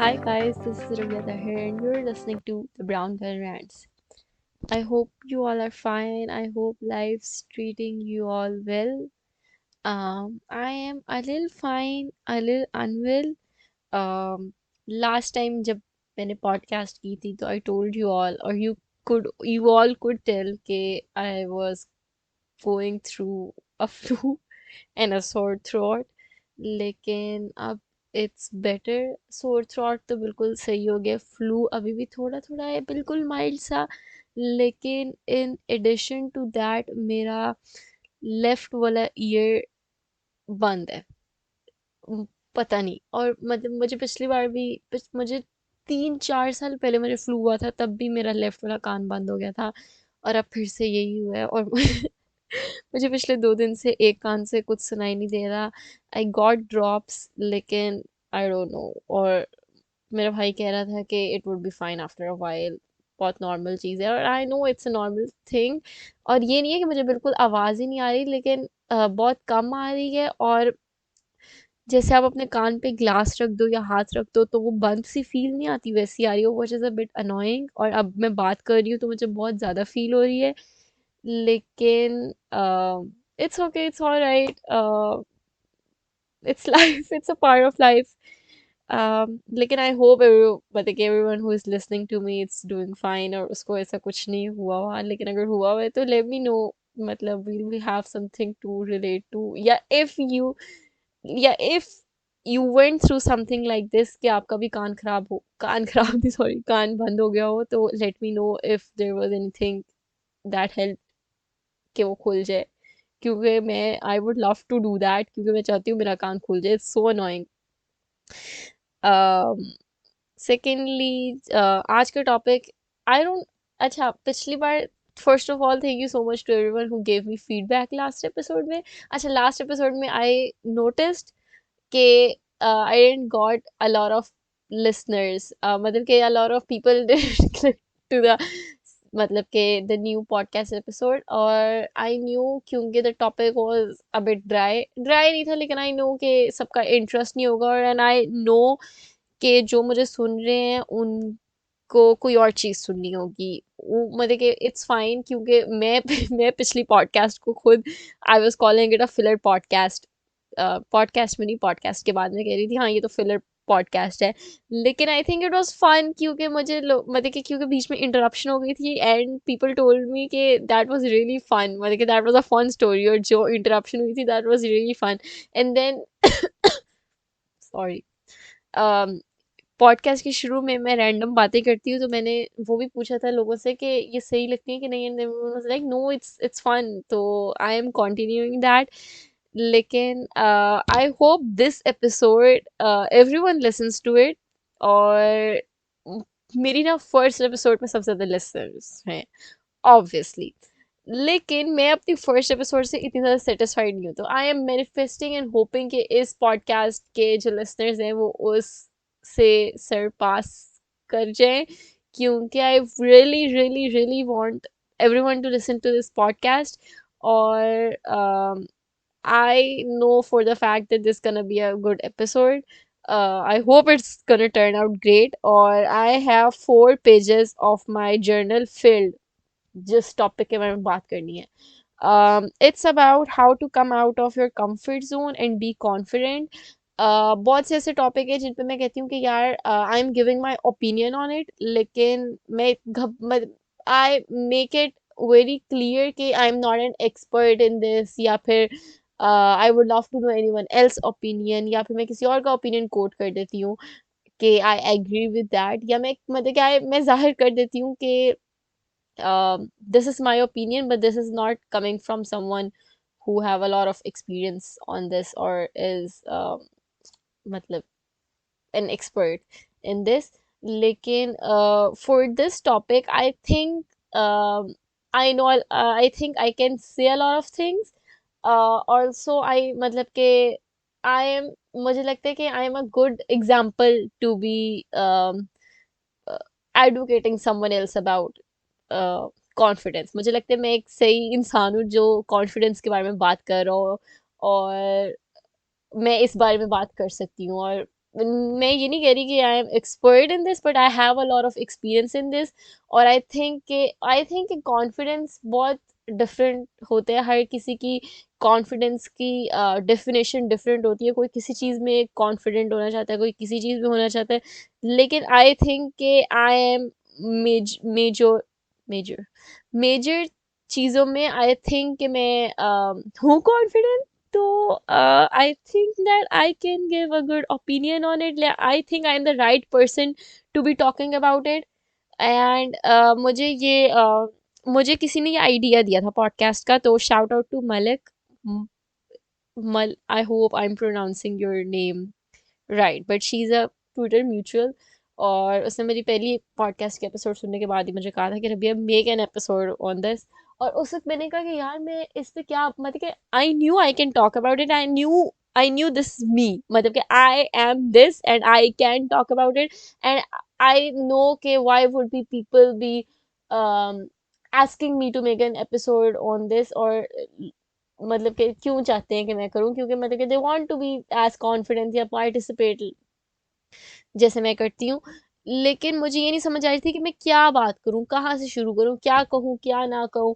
Hi guys, this is Ravia here and you're listening to the Brown Girl Rants. I hope you all are fine. I hope life's treating you all well. I am a little fine, a little unwell. Um, Last time जब मैंने podcast की थी तो I told you all or you all could tell कि I was going through a flu and a sore throat. लेकिन अब it's better. सोर throat तो बिल्कुल सही हो गया. फ्लू अभी भी थोड़ा थोड़ा है, बिल्कुल माइल्ड सा. लेकिन इन एडिशन टू दैट मेरा लेफ्ट वाला ईयर बंद है. पता नहीं. और मतलब मुझे पिछली बार भी मुझे 3-4 साल पहले मुझे फ्लू हुआ था, तब भी मेरा लेफ्ट वाला कान बंद हो गया था. और अब फिर से यही हुआ है. और मुझे पिछले 2 दिन से एक कान से कुछ सुनाई नहीं दे रहा. आई गॉट ड्रॉप्स लेकिन आई डोंट नो. और मेरा भाई कह रहा था कि it would be fine after a while. बहुत नॉर्मल चीज़ है और I know it's a normal thing. और ये नहीं है कि मुझे बिल्कुल आवाज़ ही नहीं आ रही, लेकिन बहुत कम आ रही है. और जैसे आप अपने कान पे ग्लास रख दो या हाथ रख दो तो वो बंद सी फील नहीं आती, वैसी आ रही हो, which is a bit annoying. और अब मैं बात कर रही हूँ तो मुझे बहुत ज़्यादा फील हो रही है. लेकिन it's okay, it's alright. It's life, it's a part of life. लेकिन आई होप मतलब कि everyone who is listening to me it's doing fine और उसको ऐसा कुछ नहीं हुआ हुआ. लेकिन अगर हुआ हुआ है तो लेट मी नो. मतलब we have something to relate to. या if you went through something like this कि आपका भी कान खराब नहीं, सॉरी, कान बंद हो गया हो, तो let me know if there was anything that help कि वो खुल जाए. क्योंकि मैं I would love to do that, क्योंकि मैं चाहती हूँ मेरा कान खुल जाए. It's so annoying. सेकेंडली, आज का टॉपिक आई डोंट. अच्छा, पिछली बार first of all thank you so much to everyone who gave me feedback last episode में. अच्छा, लास्ट एपिसोड में आई नोटिस्ड कि I didn't got a lot of listeners. मतलब कि a lot of people click to the मतलब कि the new podcast episode. और I knew क्योंकि the topic was a bit dry. Dry नहीं था, लेकिन आई नो कि सबका इंटरेस्ट नहीं होगा. और एंड आई नो कि जो मुझे सुन रहे हैं उनको कोई और चीज़ सुननी होगी. वो मतलब कि इट्स फाइन, क्योंकि मैं मैं पिछली पॉडकास्ट को खुद I was calling it a filler podcast. Podcast में नहीं, पॉडकास्ट के बाद में कह रही थी हाँ ये तो फिलर पॉडकास्ट है. लेकिन I think it was fun, क्योंकि मुझे मतलब कि क्योंकि बीच में इंटरप्शन हो गई थी एंड पीपल टोल्ड मी कि दैट वाज रियली फन. मतलब कि that was a fun story, और जो इंटरप्शन हुई थी that was really fun. And then sorry, podcast के शुरू में मैं रैंडम बातें करती हूँ, तो मैंने वो भी पूछा था लोगों से कि ये सही लगती है कि नहीं. And like no, it's fun, तो आई एम कंटिन्यूइंग दैट. लेकिन I hope this episode everyone listens to it. और मेरी ना फर्स्ट एपिसोड में सबसे ज़्यादा लिसनर्स हैं ऑब्वियसली. लेकिन मैं अपनी फर्स्ट एपिसोड से इतनी ज़्यादा सेटिस्फाइड नहीं हूँ, तो I M manifesting and hopping कि इस पॉडकास्ट के जो लिसनर्स हैं वो उस से सरपास कर जाएं. क्योंकि I really really really want everyone to listen to this podcast. और I know for the fact that this gonna be a good episode. I hope it's gonna turn out great. Or I have 4 pages of my journal filled जिस topic के बारे में बात करनी है. It's about how to come out of your comfort zone and be confident. बहुत से ऐसे टॉपिक है जिन पे मैं कहती हूँ कि यार I am giving my opinion on it, लेकिन I make it very clear कि I am not an expert in this, या फिर I would love to know anyone else opinion, या फिर मैं किसी और का ओपिनियन कोट कर देती हूँ कि आई एग्री विद दैट. या मैं मतलब क्या है, मैं जाहिर कर देती हूँ कि this is my opinion, but this is not coming from someone who have a lot of experience on this or is matlab an expert in this. लेकिन for this topic I think I know I think I can say a lot of things. Also I मतलब कि I am मुझे लगता है कि I am a good example to be advocating someone else about confidence. मुझे लगता है मैं एक सही इंसान हूँ जो कॉन्फिडेंस के बारे में बात कर रहा हूँ, और मैं इस बारे में बात कर सकती हूँ. और मैं ये नहीं कह रही कि I M expert in this, but I have a lot of experience in this. और आई थिंक कॉन्फिडेंस बहुत डिफरेंट होते हैं, हर किसी की कॉन्फिडेंस की डेफिनेशन डिफरेंट होती है। कोई किसी चीज़ में कॉन्फिडेंट होना चाहता है, कोई किसी चीज़ में होना चाहता है। लेकिन आई थिंक कि I am major major major चीज़ों में आई थिंक कि मैं हूँ कॉन्फिडेंट। तो I think that I can give a good opinion on it. I think I am the right person to be talking about it. And मुझे किसी ने ये आइडिया दिया था पॉडकास्ट का, तो shout out to Malik. I hope I am pronouncing your name right, but she is a Twitter mutual. और उसने मेरी पहली पॉडकास्ट के एपिसोड सुनने के बाद ही मुझे कहा था कि Rabia make an episode on this. और उस वक्त मैंने कहा कि यार मैं इस पे क्या, मतलब कि I knew I can talk about it, I knew this me, मतलब कि I am this and I can talk about it. And I know के why would be people be asking me to make an episode on this. और मतलब कि क्यों चाहते हैं कि मैं करूं, क्योंकि मतलब कि they want to be as confident या पार्टिसिपेट जैसे मैं करती हूँ। लेकिन मुझे ये नहीं समझ आ रही थी कि मैं क्या बात करूँ, कहाँ से शुरू करूँ, क्या कहूँ क्या ना कहूँ।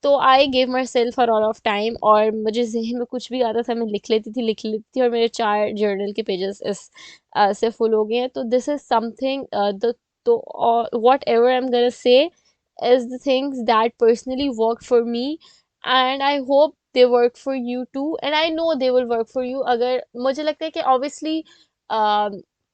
तो I gave my self a lot of time, और मुझे जहन में कुछ भी आता था मैं लिख लेती थी, और मेरे 4 जर्नल के पेजेस इस से फुल हो गए हैं। तो दिस इज समथिंग द तो whatever I am gonna say is the things that personally work for me, and I hope they work for you too, and I know they will work for you. अगर मुझे लगता है कि obviously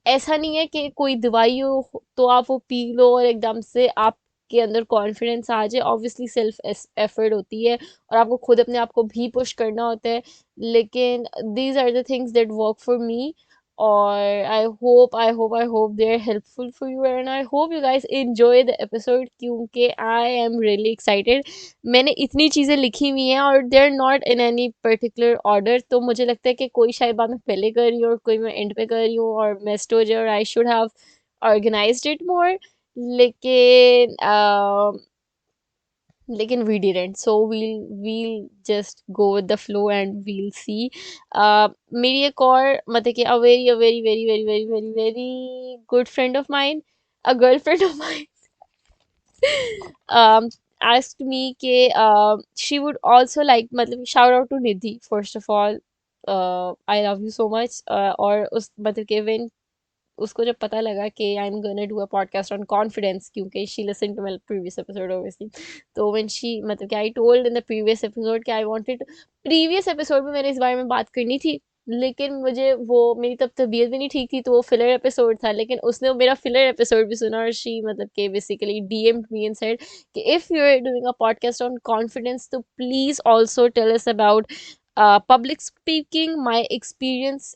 ऐसा नहीं है कि कोई दवाई हो तो आप वो पी लो और एकदम से आपके अंदर कॉन्फिडेंस आ जाए। ऑब्वियसली सेल्फ एफर्ट होती है, और आपको खुद अपने आप को भी पुश करना होता है। लेकिन these are the things that work for me, और I hope they are helpful for you, and I hope you guys enjoy the episode, क्योंकि आई एम रियली एक्साइटेड। मैंने इतनी चीज़ें लिखी हुई हैं और they are not in any particular order, तो मुझे लगता है कि कोई शायद बात मैं पहले कर रही हूँ और कोई मैं एंड पे कर रही हूँ और मिस्ड हो जाए, और I should have organised it more. लेकिन लेकिन we didn't, so we'll just go with the flow and we'll see. मेरी एक और मतलब कि a very good friend of mine, a girlfriend of mine um, asked me कि she would also like, मतलब shout out to Nidhi first of all, I love you so much। और उस मतलब कि when उसको जब पता लगा कि I am gonna do a podcast on confidence, क्योंकि she listen to my previous episode obviously. तो व्हेन शी मतलब कि I told in the previous episode कि आई वांटेड, प्रीवियस एपिसोड में मैंने इस बारे में बात करनी थी, लेकिन मुझे वो मेरी तब तबीयत भी नहीं ठीक थी, तो वो फिलर एपिसोड था। लेकिन उसने मेरा फिलर एपिसोड भी सुना, और शी मतलब कि basically DMed me and said कि if you are doing a podcast on confidence, तो please also tell us about public speaking, my experience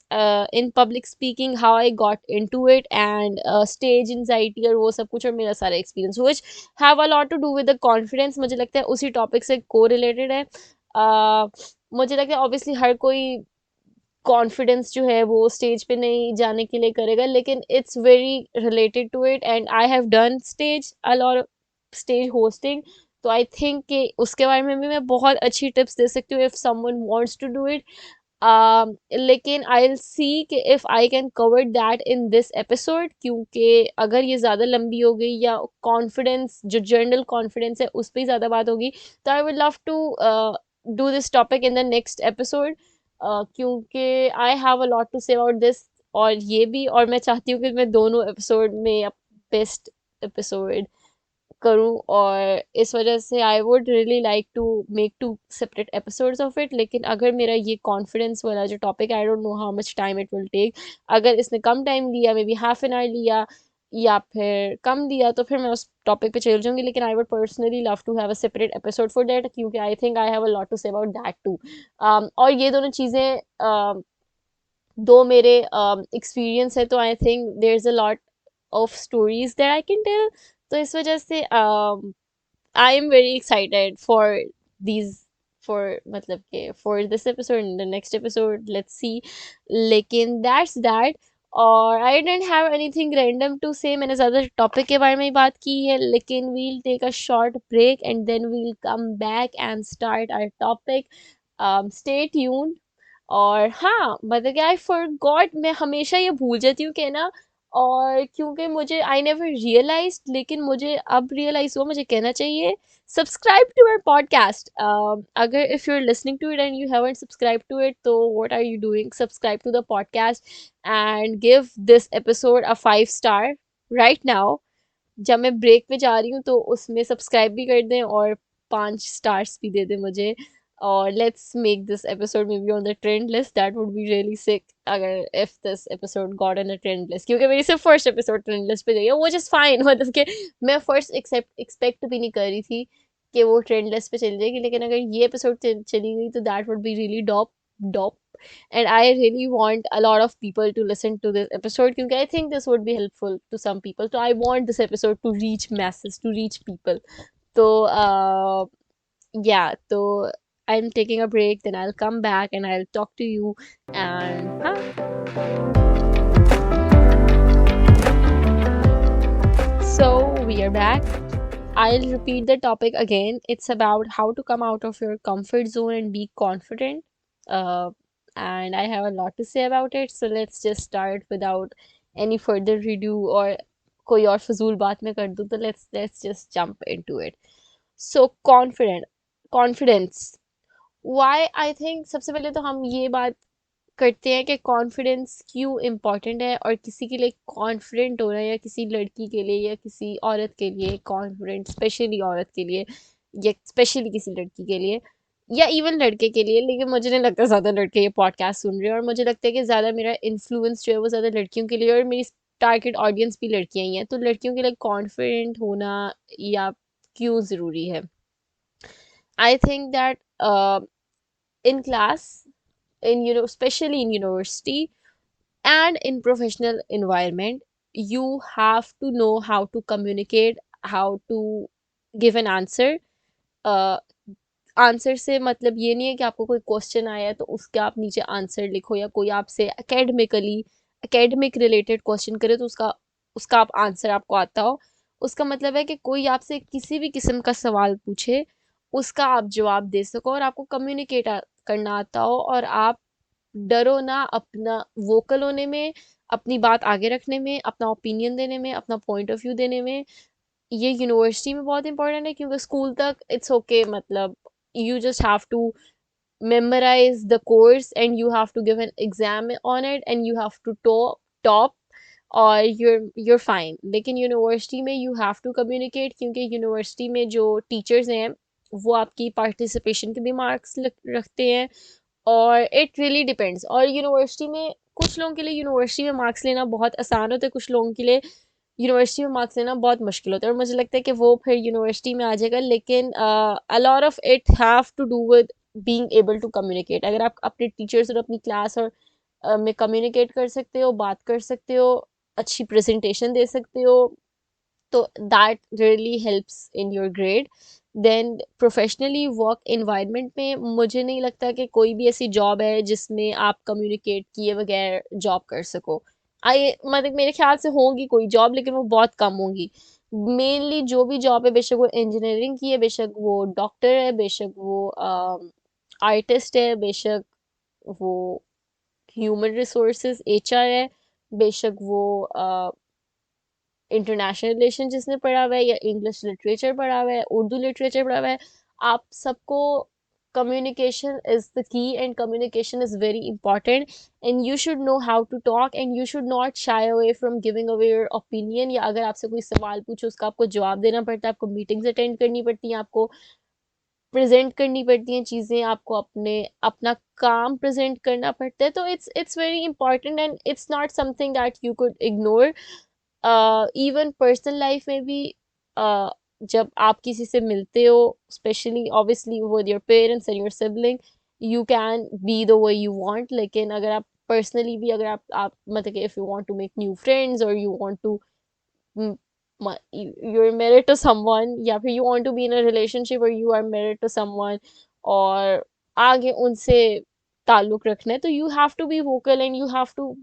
in public speaking, how I got into it, and stage anxiety और वो सब कुछ, और मेरा सारा experience which have a lot to do with the confidence। मुझे लगता है उसी topic से co-related है। मुझे लगता है obviously हर कोई कॉन्फिडेंस जो है वो स्टेज पे नहीं जाने के लिए करेगा, लेकिन it's very related to it, and I have done stage a lot, stage hosting. तो आई थिंक कि उसके बारे में भी मैं बहुत अच्छी टिप्स दे सकती हूँ if someone wants to do it. लेकिन आई विल सी कि if I can cover that in this episode, क्योंकि अगर ये ज़्यादा लंबी हो गई या कॉन्फिडेंस जो जर्नल कॉन्फिडेंस है उस पर ही ज़्यादा बात होगी, तो I would love to do this topic in the next episode, क्योंकि I have a lot to say about this. और ये भी, और मैं चाहती हूँ कि मैं दोनों एपिसोड में बेस्ट एपिसोड करूँ, और इस वजह से I would really like to make 2 separate episodes of it. लेकिन अगर मेरा ये कॉन्फिडेंस वाला जो topic, I don't know how much time it will take, अगर इसने कम टाइम लिया, maybe half an hour लिया या फिर कम दिया, तो फिर मैं उस टॉपिक पे चल जाऊंगी। लेकिन I would personally love to have a separate episode for that, क्योंकि I think I have a lot to say about that too. और ये दोनों चीज़ें दो मेरे एक्सपीरियंस है, तो I think there is a lot of stories that I can tell. तो इस वजह से I am very excited for these, for मतलब के for this episode and the next episode, let's see। लेकिन that's that। और I didn't have anything random to say, मैंने ज़्यादा टॉपिक के बारे में ही बात की है। लेकिन we'll take a short break and then we'll come back and start our topic। Stay tuned। और हाँ मतलब कि आई फॉरगॉट, मैं हमेशा ये भूल जाती हूँ कहना। और क्योंकि मुझे आई नेवर रियलाइज, लेकिन मुझे अब रियलाइज हुआ, मुझे कहना चाहिए सब्सक्राइब टू आवर पॉडकास्ट। अगर if you are listening to it and you haven't subscribe to it, तो what are you doing? Subscribe to the podcast and give this episode a 5 star right now. जब मैं break पे जा रही हूँ तो उसमें सब्सक्राइब भी कर दें और 5 स्टार्स भी दे दें मुझे। और let's make this episode maybe on the trend list, that would be really sick अगर if this episode got on a trend list, क्योंकि मेरी सिर्फ फर्स्ट एपिसोड ट्रेंड लिस्ट पे गई है, वो जस्ट फाइन। मतलब कि मैं फर्स्ट एक्सपेक्ट भी नहीं कर रही थी कि वो ट्रेंड लिस्ट पे चली जाएगी, लेकिन अगर ये एपिसोड चली गई तो that would be really dope dope. And I really want a lot of people to listen to this episode because I think this would be helpful to some people. So I want this episode to reach masses, to reach people. So yeah, so I'm taking a break, then I'll come back and I'll talk to you. And so we are back. I'll repeat the topic again. It's about how to come out of your comfort zone and be confident. Uh, and I have a lot to say about it. So let's just start without any further ado or कोई और फजूल बात मैं कर दूँ तो let's just jump into it. So confidence. Why I think सबसे पहले तो हम ये बात करते हैं कि कॉन्फिडेंस क्यों इम्पोर्टेंट है, और किसी के लिए कॉन्फिडेंट होना, या किसी लड़की के लिए या किसी औरत के लिए कॉन्फिडेंट, स्पेशली औरत के लिए या स्पेशली किसी लड़की के लिए या इवन लड़के के लिए। लेकिन मुझे नहीं लगता ज़्यादा लड़के ये पॉडकास्ट सुन रहे हैं, और मुझे लगता है कि ज़्यादा मेरा इन्फ्लुएंस जो है वो ज़्यादा लड़कियों के लिए, और मेरी टारगेट ऑडियंस भी लड़कियां ही हैं, तो लड़कियों के लिए कॉन्फिडेंट होना या क्यों ज़रूरी है। आई think that in class, in especially in university and in professional environment, you have to know how to communicate, how to give an answer. uh, answer से मतलब ये नहीं है कि आपको कोई क्वेश्चन आया है तो उसका आप नीचे आंसर लिखो, या कोई आपसे एकेडमिक रिलेटेड क्वेश्चन करे तो उसका उसका आप आंसर आपको आता हो। उसका मतलब है कि कोई आपसे किसी भी किस्म का सवाल पूछे, उसका आप जवाब दे सको और आपको कम्युनिकेट करना आता हो, और आप डरो ना अपना वोकल होने में, अपनी बात आगे रखने में, अपना ओपिनियन देने में, अपना पॉइंट ऑफ व्यू देने में। ये यूनिवर्सिटी में बहुत इंपॉर्टेंट है, क्योंकि स्कूल तक इट्स ओके, मतलब you just have to memorize the course and you have to give an exam on it and you have to top और you're fine। लेकिन यूनिवर्सिटी में you have to communicate, क्योंकि university में जो teachers हैं वो आपकी पार्टिसिपेशन के भी मार्क्स रखते हैं, और इट रियली डिपेंड्स। और यूनिवर्सिटी में कुछ लोगों के लिए यूनिवर्सिटी में मार्क्स लेना बहुत आसान होता है, कुछ लोगों के लिए यूनिवर्सिटी में मार्क्स लेना बहुत मुश्किल होता है, और मुझे लगता है कि वो फिर यूनिवर्सिटी में आ जाएगा। लेकिन a lot of it have to do with being able to communicate. अगर आप अपने टीचर्स और अपनी क्लास और में कम्युनिकेट कर सकते हो, बात कर सकते हो, अच्छी प्रेजेंटेशन दे सकते हो, तो that really helps in your grade. Then professionally work environment में मुझे नहीं लगता कि कोई भी ऐसी जॉब है जिसमें आप कम्युनिकेट किए बगैर जॉब कर सको। आई मतलब मेरे ख्याल से होंगी कोई जॉब, लेकिन वो बहुत कम होंगी। मेनली जो भी जॉब है, बेशक वो इंजीनियरिंग की है, बेशक वो डॉक्टर है, बेशक वो आर्टिस्ट है, बेशक वो ह्यूमन रिसोर्सेज एचआर है, बेशक वो इंटरनेशनल रिलेशन जिसने पढ़ा हुआ है, या इंग्लिश लिटरेचर पढ़ा हुआ है, उर्दू लिटरेचर पढ़ा हुआ है, आप सबको communication is the key and communication is very important, and you should know how to talk and you should not shy away from giving away your opinion। या अगर आपसे कोई सवाल पूछो उसका आपको जवाब देना पड़ता है, आपको मीटिंग्स अटेंड करनी पड़ती हैं, आपको प्रेजेंट करनी पड़ती हैं चीज़ें, आपको अपना काम प्रेजेंट करना पड़ता है, तो it's very important and it's not something that you could ignore. Even personal life में भी uh, जब आप किसी से मिलते हो, specially obviously with your parents and your sibling, you can be the way you want. लेकिन अगर आप पर्सनली भी, अगर आप मतलब if you want to make new friends और you want to you're married to someone, या फिर you want to be in a relationship or you are married to someone, और आगे उनसे ताल्लुक रखना है, तो you have to be vocal and you have to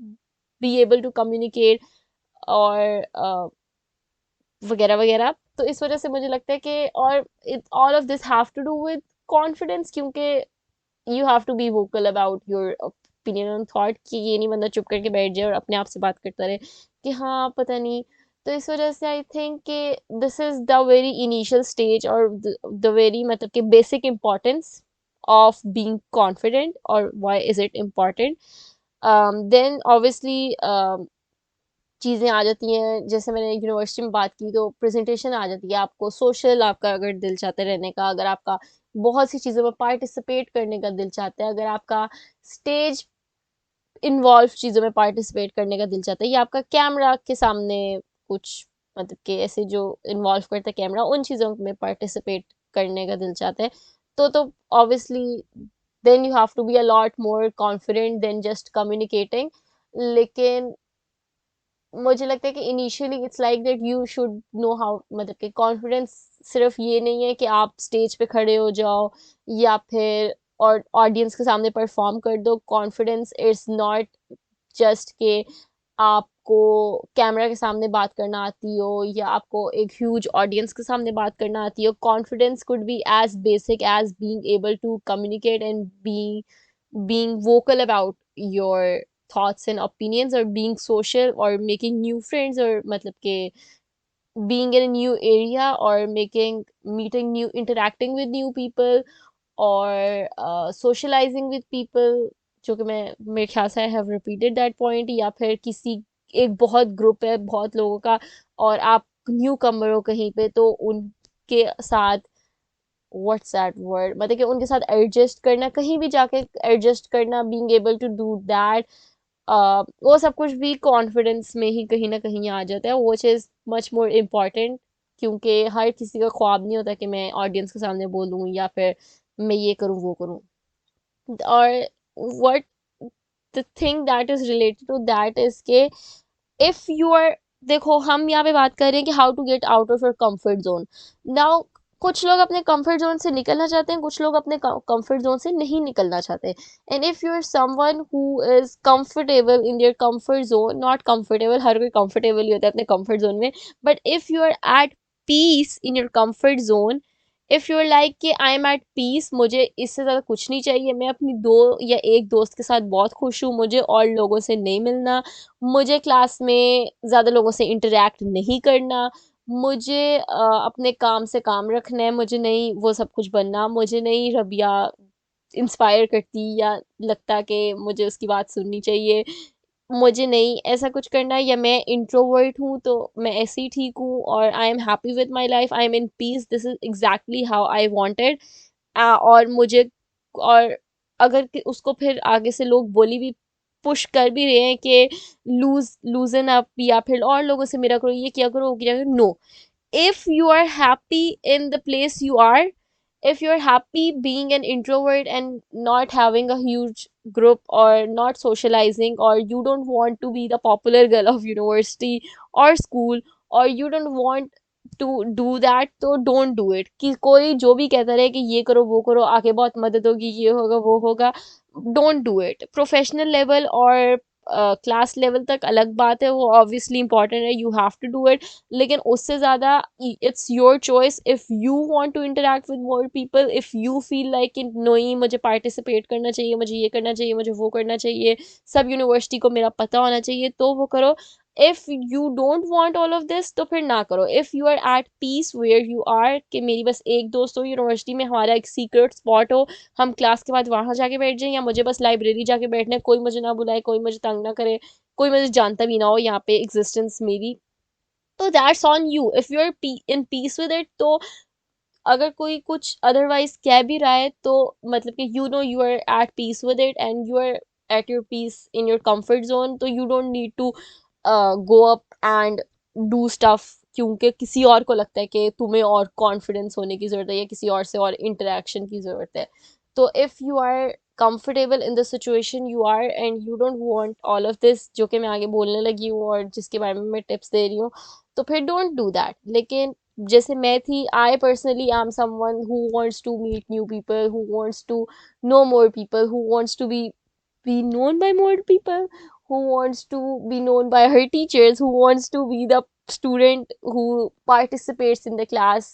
be able to communicate और वगैरह वगैरह। तो इस वजह से मुझे लगता है कि और all of this have to do with confidence, क्योंकि you have to be vocal about your opinion on thought, कि ये नहीं बंदा चुप करके बैठ जाए और अपने आप से बात करता रहे कि हाँ पता नहीं। तो इस वजह से आई थिंक कि this is the very initial stage और द वेरी मतलब कि basic importance of being confident or why is it important. Then obviously चीज़ें आ जाती हैं, जैसे मैंने यूनिवर्सिटी में बात की तो प्रेजेंटेशन आ जाती है, आपको सोशल आपका अगर दिल चाहता है रहने का, अगर आपका बहुत सी चीज़ों में पार्टिसिपेट करने का दिल चाहता है, अगर आपका स्टेज इन्वॉल्व चीज़ों में पार्टिसिपेट करने का दिल चाहता है, या आपका कैमरा के सामने कुछ मतलब कि ऐसे जो इन्वॉल्व करता है कैमरा, उन चीज़ों में पार्टिसिपेट करने का दिल चाहता है, तो obviously then you have to be a lot more confident than just communicating. लेकिन मुझे लगता है कि initially it's like that you should know how, मतलब कि कॉन्फिडेंस सिर्फ ये नहीं है कि आप स्टेज पे खड़े हो जाओ या फिर और ऑडियंस के सामने परफॉर्म कर दो। कॉन्फिडेंस इज नॉट जस्ट के आपको कैमरा के सामने बात करना आती हो या आपको एक ह्यूज ऑडियंस के सामने बात करना आती हो। Confidence could be as basic as being able to communicate and being vocal about your thoughts and opinions, or being social or making new friends, or मतलब के being in a new area or making meeting new interacting with new people or socializing with people, जो कि मैं मेरे ख्याल से I have repeated that point. या फिर किसी एक बहुत ग्रुप है बहुत लोगों का और आप न्यू कमर हो कहीं पे, तो उनके साथ व्हाट्स दैट वर्ड, मतलब कि उनके साथ एडजस्ट करना, कहीं भी जाके एडजस्ट करना, being able to do that, वो सब कुछ भी कॉन्फिडेंस में ही कहीं ना कहीं आ जाता है, which is much more important. क्योंकि हर किसी का ख्वाब नहीं होता कि मैं ऑडियंस के सामने बोलूँ या फिर मैं ये करूँ वो करूँ। और what the thing that is related to that is के if you are, देखो हम यहाँ पे बात कर रहे हैं कि how to get out of your comfort zone. Now कुछ लोग अपने कंफर्ट जोन से निकलना चाहते हैं, कुछ लोग अपने कंफर्ट जोन से नहीं निकलना चाहते। And if you are someone who is comfortable in your comfort zone, not comfortable, हर कोई कंफर्टेबल ही होता है अपने कंफर्ट जोन में, but if you are at peace in your comfort zone, if you are like कि I M eight piece, मुझे इससे ज़्यादा कुछ नहीं चाहिए, मैं अपनी दो या एक दोस्त के साथ बहुत खुश हूँ, मुझे और लोगों से नहीं मिलना, मुझे क्लास में ज़्यादा लोगों से इंटरेक्ट नहीं करना, मुझे अपने काम से काम रखना है, मुझे नहीं वो सब कुछ बनना, मुझे नहीं रबिया इंस्पायर करती या लगता कि मुझे उसकी बात सुननी चाहिए, मुझे नहीं ऐसा कुछ करना है, या मैं इंट्रोवर्ट हूँ तो मैं ऐसे ही ठीक हूँ और I am happy with my life, I am in peace, this is exactly how I wanted. और मुझे, और अगर उसको फिर आगे से लोग बोली भी पुश कर भी रहे हैं कि लूजन अप या फिर और लोगों से मेरा करो, ये क्या करो वो क्या करो, no, if you are happy in the place you are, if you're happy being an introvert and not having a huge group or not socializing, or you don't want to be the popular girl of university or school, or you don't want to do that, तो don't do it। कि कोई जो भी कहता रहे कि ये करो वो करो, आगे बहुत मदद होगी, ये होगा वो होगा, don't do it। Professional level और क्लास लेवल तक अलग बात है, वो ऑब्वियसली इंपॉर्टेंट है, you have to do it, लेकिन उससे ज़्यादा it's your choice. If you want to interact with more people, if you feel like कि नहीं मुझे पार्टिसिपेट करना चाहिए, मुझे ये करना चाहिए, मुझे वो करना चाहिए, सब यूनिवर्सिटी को मेरा पता होना चाहिए, तो वो करो। If you don't want all of this तो फिर ना करो। If you are at peace where you are, कि मेरी बस एक दोस्त हो यूनिवर्सिटी में, हमारा एक सीक्रेट स्पॉट हो, हम क्लास के बाद वहाँ जाके बैठ जाएं, या मुझे बस लाइब्रेरी जाके बैठना है, कोई मुझे ना बुलाए, कोई मुझे तंग ना करे, कोई मुझे जानता भी ना हो यहाँ पे एग्जिस्टेंस मेरी, तो that's on you. If you are in peace with it, तो अगर कोई कुछ अदरवाइज कह भी रहा है तो मतलब कि you know you are at peace with it and you are at your peace in your comfort zone, तो you don't need to go up and do stuff क्योंकि किसी और को लगता है कि तुम्हें और कॉन्फिडेंस होने की ज़रूरत है या किसी और से और इंटरेक्शन की ज़रूरत है। तो if you are comfortable in the situation you are and you don't want all of this, जो कि मैं आगे बोलने लगी हूँ और जिसके बारे में मैं टिप्स दे रही हूँ, तो फिर डोंट डू दैट। लेकिन जैसे मैं थी, I personally I am someone who wants to meet new people, who wants to know more people, who wants to be known by more people, who wants to be known by her teachers, who wants to be the student who participates in the class,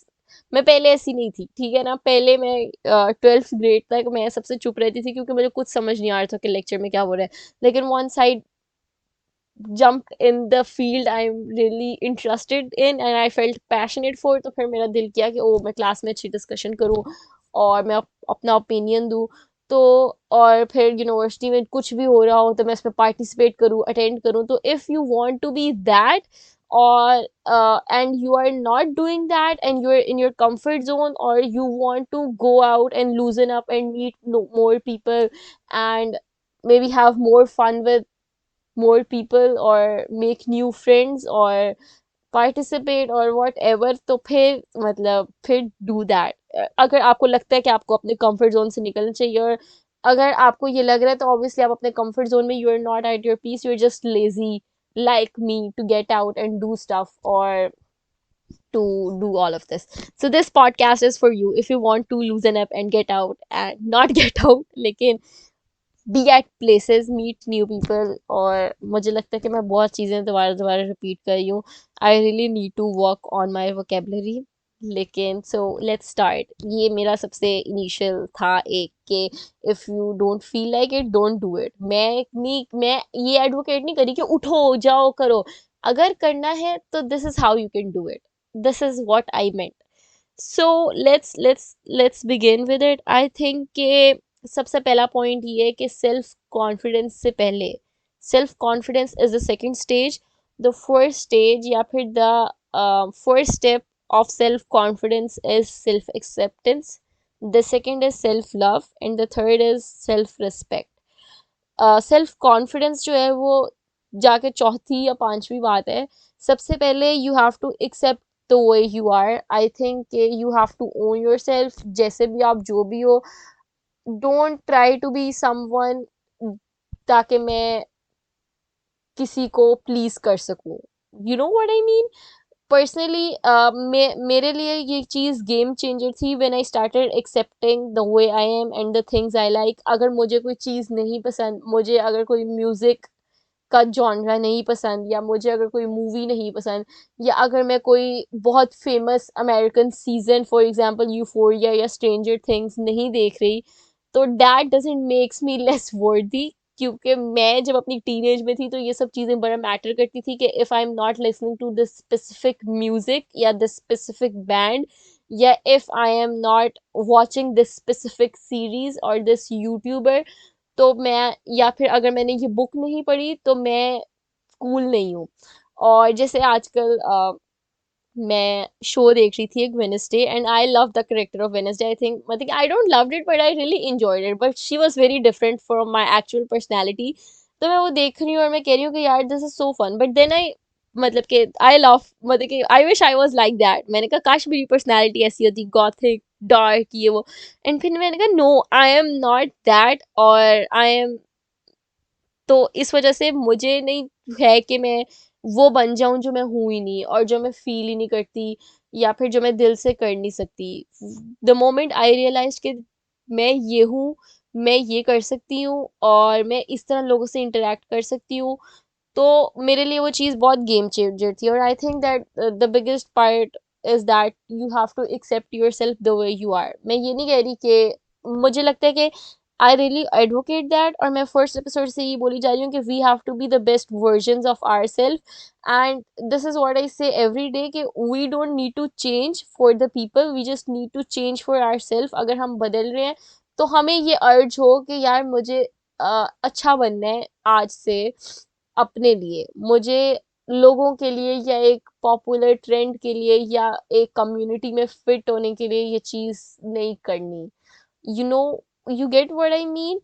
मैं पहले ऐसी नहीं थी, ठीक है ना। पहले मैं 12th ग्रेड तक मैं सबसे चुप रहती थी क्योंकि मुझे कुछ समझ नहीं आ रहा था कि लेक्चर में क्या हो रहा है। लेकिन once I jumped in the field I'm really interested in and I felt passionate for, तो फिर मेरा दिल किया कि ओ मैं क्लास में अच्छी डिस्कशन करूँ और मैं अपना ओपिनियन दूँ। तो और फिर यूनिवर्सिटी में कुछ भी हो रहा हो तो मैं इसमें पार्टिसिपेट करूँ, अटेंड करूँ। तो if you want to be that or and you are not doing that and you're in your comfort zone, or you want to go out and loosen up and meet more people and maybe have more fun with more people or make new friends or participate or whatever, तो फिर मतलब फिर do that। अगर आपको लगता है कि आपको अपने comfort zone से निकलना चाहिए, और अगर आपको ये लग रहा है तो obviously आप अपने comfort zone में you are not at your peace, you are just lazy like me to get out and do stuff or to do all of this. So this podcast is for you if you want to loosen up and get out and not get out, लेकिन be at places, meet new people. और मुझे लगता है कि मैं बहुत चीज़ें दोबारा दोबारा रिपीट कर रही हूँ। I really need to work on my vocabulary. लेकिन सो लेट्स स्टार्ट। ये मेरा सबसे इनिशियल था एक कि if you don't feel like it don't do it. मैं ये एडवोकेट नहीं करी कि उठो जाओ करो। अगर करना है तो this is how you can do it, this is what I meant. So let's begin with it. I think कि सबसे पहला पॉइंट ये है कि सेल्फ कॉन्फिडेंस से पहले, self confidence is the second stage. The first stage या फिर the first step of self confidence is self acceptance, the second is self love, and the third is self respect। Self confidence जो है वो जाके चौथी या पांचवी बात है। सबसे पहले you have to accept the way you are. I think you have to own yourself, जैसे भी आप जो भी हो। Don't try to be someone ताकि मैं किसी को प्लीज कर सकूं। You know what I mean. Personally मेरे लिए ये चीज़ गेम चेंजर थी when I started accepting the way I am and the things I like. अगर मुझे कोई चीज़ नहीं पसंद, मुझे अगर कोई म्यूज़िक का जॉनरा नहीं पसंद, या मुझे अगर कोई मूवी नहीं पसंद, या अगर मैं कोई बहुत famous American season for example euphoria या स्ट्रेंजर थिंग्स नहीं देख रही, तो that doesn't makes me less वर्दी। क्योंकि मैं जब अपनी टीनेज में थी तो ये सब चीज़ें बड़ा मैटर करती थी कि if I am not listening to this specific music या दिस स्पेसिफिक बैंड, या if I am not watching this specific series और दिस यूट्यूबर, तो मैं, या फिर अगर मैंने ये बुक नहीं पढ़ी तो मैं कूल नहीं हूँ। और जैसे आजकल मैं शो देख रही थी एक Wednesday and I love the character of Wednesday. I think मतलब I don't loved it but I really enjoyed it, but she was very different from my actual personality. तो मैं वो देख रही हूँ और मैं कह रही हूँ कि यार this is so fun, but then I मतलब कि आई लव, मतलब कि I wish I was like that. मैंने कहा काश मेरी पर्सनालिटी ऐसी होती, गॉथिक डार्क ये वो। एंड फिर मैंने कहा no, I am not that, और आई एम, तो इस वजह से मुझे नहीं है कि मैं वो बन जाऊं जो मैं हूं ही नहीं और जो मैं फील ही नहीं करती, या फिर जो मैं दिल से कर नहीं सकती। द मोमेंट आई रियलाइज कि मैं ये हूँ, मैं ये कर सकती हूँ और मैं इस तरह लोगों से इंटरेक्ट कर सकती हूँ, तो मेरे लिए वो चीज़ बहुत गेम चेंजर थी। और I think that the biggest part is that you have to accept your self the way you are. मैं ये नहीं कह रही कि, मुझे लगता है कि आई रियली एडवोकेट दैट, और मैं फर्स्ट एपिसोड से ये बोली जा रही हूँ कि we have to be the best version of our self. And this is what I say every day कि we don't need to change for the people, we just need to change for ourself. अगर हम बदल रहे हैं तो हमें ये अर्ज हो कि यार मुझे अच्छा बनना है आज से अपने लिए, मुझे लोगों के लिए या एक पॉपुलर ट्रेंड के लिए या एक कम्युनिटी में फिट होने के लिए ये चीज़ नहीं करनी। you know you get what I mean।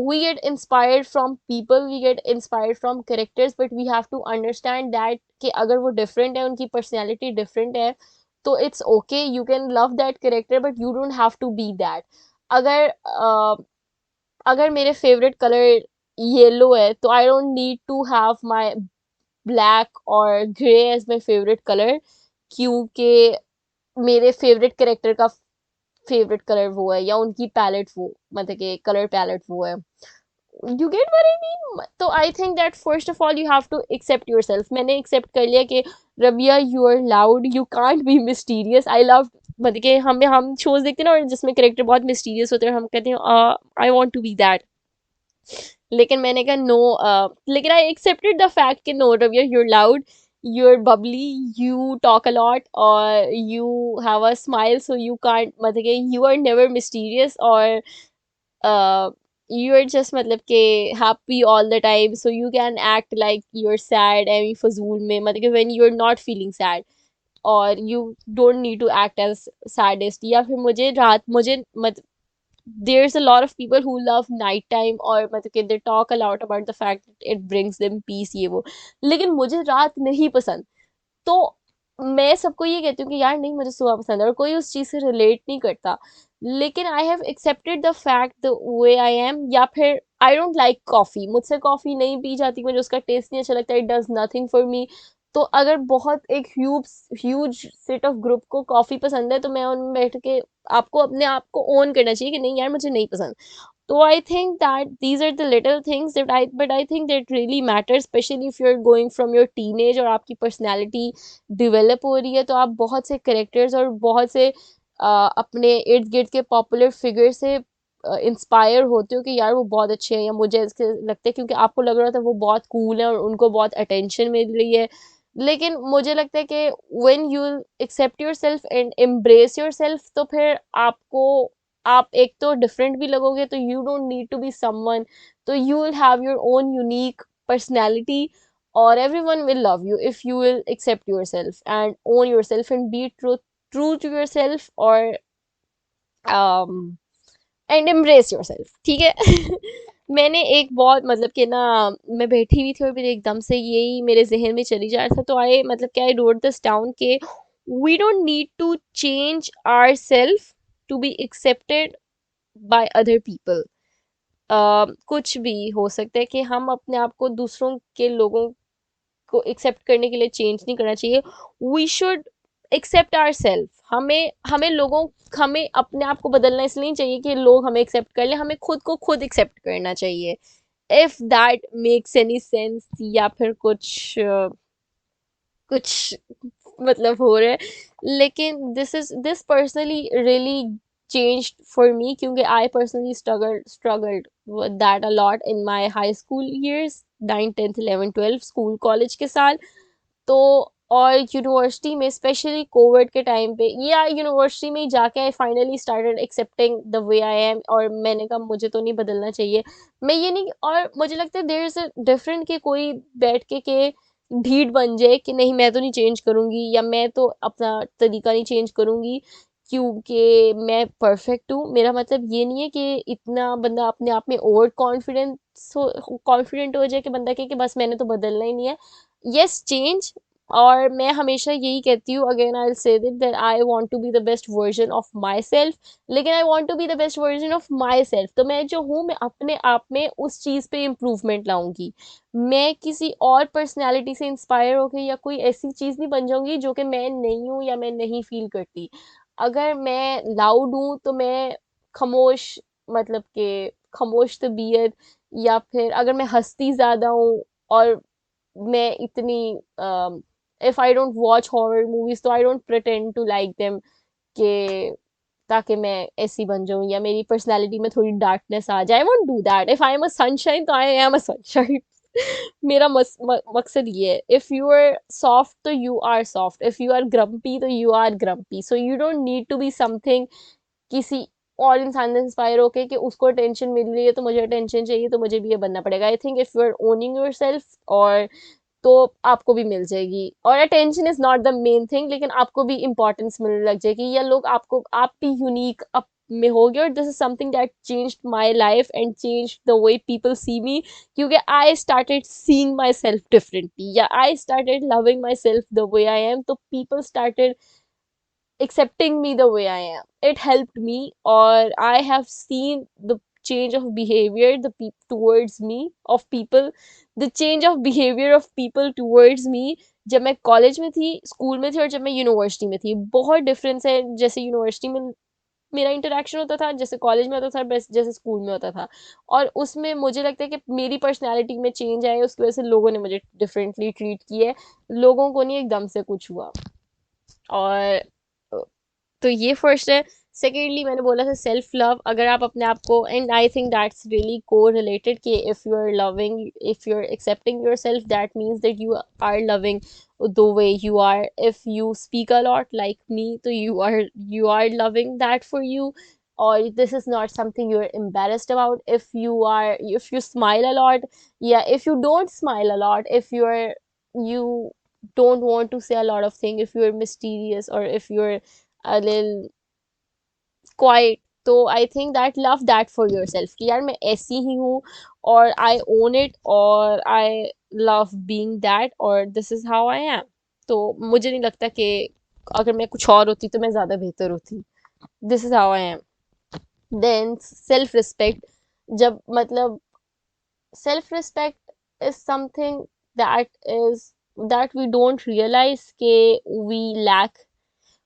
We get inspired from people, we get inspired from characters, but we have to understand that कि अगर वो different है, उनकी personality different है, तो it's okay, you can love that character but you don't have to be that। अगर अगर मेरे favorite color yellow है तो I don't need to have my black और grey as my favorite color, क्योंकि मेरे फेवरेट कैरेक्टर का favourite colour वो है, या उनकी पैलेट वो, मतलब कि कलर पैलेट वो है। You get what I mean. तो I think that first of all you have to accept your self. मैंने एक्सेप्ट कर लिया कि Rabia you are loud, you can't be mysterious. I love मतलब कि हम शोज देखते हैं ना, और जिसमें करेक्टर बहुत मिस्टीरियस होते हैं, हम कहते हैं I want to be that. लेकिन मैंने कहा नो, लेकिन आई एक्सेप्टेड द फैक्ट कि no Rabia, you're loud, you're bubbly, you talk a lot, और you have a smile, so you can't, मतलब कि यू आर नेवर मिस्टीरियस, और यू आर जस्ट मतलब कि happy all the time, so you can act like you are sad एवं फजूल में, मतलब कि when you are not feeling sad, और you don't need to act as saddest. या फिर मुझे मत there's a lot of people who love night time, और मतलब कि they talk a lot about the fact that it brings them peace, ये वो, लेकिन मुझे रात नहीं पसंद। तो मैं सबको ये कहती हूँ कि यार नहीं, मुझे सुबह पसंद है, और कोई उस चीज से रिलेट नहीं करता। लेकिन I have accepted the fact the way I M. या फिर आई डोंट लाइक कॉफी, मुझसे कॉफी नहीं पी जाती, मुझे उसका टेस्ट नहीं अच्छा लगता, it does nothing for me. तो अगर बहुत एक huge huge set of group को कॉफी पसंद है, तो मैं उनमें बैठ के, आपको अपने आप को ओन करना चाहिए कि नहीं यार, मुझे नहीं पसंद। So I think that these are the little things that but I think that really matters, especially if you're going from your teenage और आपकी personality develop हो रही है, तो आप बहुत से characters और बहुत से अपने इर्द गिर्द के popular figure से इंस्पायर होते हो कि यार वो बहुत अच्छे हैं, या मुझे ऐसे लगता है क्योंकि आपको लग रहा था वो बहुत कूल है और उनको बहुत अटेंशन मिल रही है। लेकिन मुझे लगता है कि when you accept yourself and embrace yourself, तो फिर आपको, आप एक तो डिफरेंट भी लगोगे, तो you don't need to be someone, तो you will have your own unique personality, और everyone will love you if you will accept yourself and own yourself and be true to yourself, or um, and embrace your self, ठीक है। मैंने एक बहुत मतलब कि ना, मैं बैठी हुई थी और मेरे एकदम से यही मेरे जहन में चली जा रहा था, तो आई मतलब कि आई रोट दिस डाउन के we don't need to change ourself to be accepted by other people. कुछ भी हो सकता है कि हम अपने आप को दूसरों के लोगों को एक्सेप्ट करने के लिए चेंज नहीं करना चाहिए। We should accept ourself. हमें हमें लोगों हमें अपने आप को बदलना इसलिए नहीं चाहिए कि लोग हमें एक्सेप्ट कर ले, हमें खुद को खुद एक्सेप्ट करना चाहिए। If that makes any sense, या फिर कुछ मतलब हो रहा है। लेकिन this personally really changed for me, क्योंकि I personally struggled with that a lot in my high school years, 9 10th 11 12 school college के साल। तो और यूनिवर्सिटी में स्पेशली कोविड के टाइम पे, या यूनिवर्सिटी में ही जाके I finally started accepting the way I M, और मैंने कहा मुझे तो नहीं बदलना चाहिए। मैं ये नहीं, और मुझे लगता है देयर इज अ डिफरेंट कि कोई बैठ के ढीठ बन जाए कि नहीं मैं तो नहीं चेंज करूंगी, या मैं तो अपना तरीका नहीं चेंज करूंगी क्योंकि मैं परफेक्ट हूँ। मेरा मतलब ये नहीं है कि इतना बंदा अपने आप में ओवर कॉन्फिडेंट हो जाए कि बंदा कहे कि बस मैंने तो बदलना ही नहीं है। Yes, change. और मैं हमेशा यही कहती हूँ, again I will say that I want to be the best version of myself, लेकिन I want to be the best version of my self. तो मैं जो हूँ, मैं अपने आप में उस चीज़ पे इम्प्रूवमेंट लाऊंगी। मैं किसी और पर्सनैलिटी से इंस्पायर होकर या कोई ऐसी चीज़ नहीं बन जाऊंगी जो कि मैं नहीं हूँ या मैं नहीं फील करती। अगर मैं लाउड हूँ तो मैं खामोश, मतलब कि खामोश तबीयत, या फिर अगर मैं हंसती ज़्यादा हूँ, और मैं इतनी if I don't watch horror movies, तो I don't pretend to like them, कि ताकि मैं ऐसी बन जाऊं या मेरी पर्सनालिटी में थोड़ी डार्कनेस आ जाए। I won't do that. If I am a sunshine, तो आई एम अ सनशाइन। मेरा मकसद ये है, इफ यू आर सॉफ्ट तो you are soft, if you are grumpy तो you are grumpy, so you don't need to be something किसी और इंसान से इंस्पायर होके कि उसको अटेंशन मिल रही है तो मुझे अटेंशन चाहिए, तो मुझे भी ये बनना पड़ेगा। I think if you are owning yourself, और तो आपको भी मिल जाएगी। और attention is not the main thing, लेकिन आपको भी इंपॉर्टेंस मिलने लग जाएगी, या लोग आपको, आप भी यूनिक अप में होगे। और this is something that changed my life and changed the way people see me, क्योंकि I started seeing myself differently, या I started loving myself the way I am, तो people started accepting me the way I am. It helped me, or I have seen the change of behavior towards me of people, the change of behavior of people towards me, जब मैं college में थी, school में थी, और जब मैं university में थी, बहुत डिफरेंस है। जैसे यूनिवर्सिटी में मेरा इंटरेक्शन होता था, जैसे कॉलेज में होता था, जैसे स्कूल में होता था, और उसमें मुझे लगता है कि मेरी पर्सनालिटी में चेंज आया, उसकी वजह से लोगों ने मुझे डिफरेंटली ट्रीट किया है। लोगों को नहीं एकदम से कुछ हुआ। और तो ये फर्स्ट है। सेकेंडली मैंने बोला था सेल्फ लव, अगर आप अपने आप को, and I think that's really correlated कि if you are loving, if you are accepting your self, that means that you are loving the way you are. If you speak a lot like me, तो you are loving that for you, or this is not something you're embarrassed about. If you smile a lot, yeah, if you don't smile a lot, if you don't want to say a lot of things, if you're mysterious, or if you're a little quiet, तो I think that love that for your self कि यार मैं ऐसी ही हूँ, और आई own it, और I love being that, और this is how I am. तो मुझे नहीं लगता कि अगर मैं कुछ और होती तो मैं ज़्यादा बेहतर होती. This is how I am. Then self respect. जब मतलब self respect is something that is that we don't realize के वी लैक,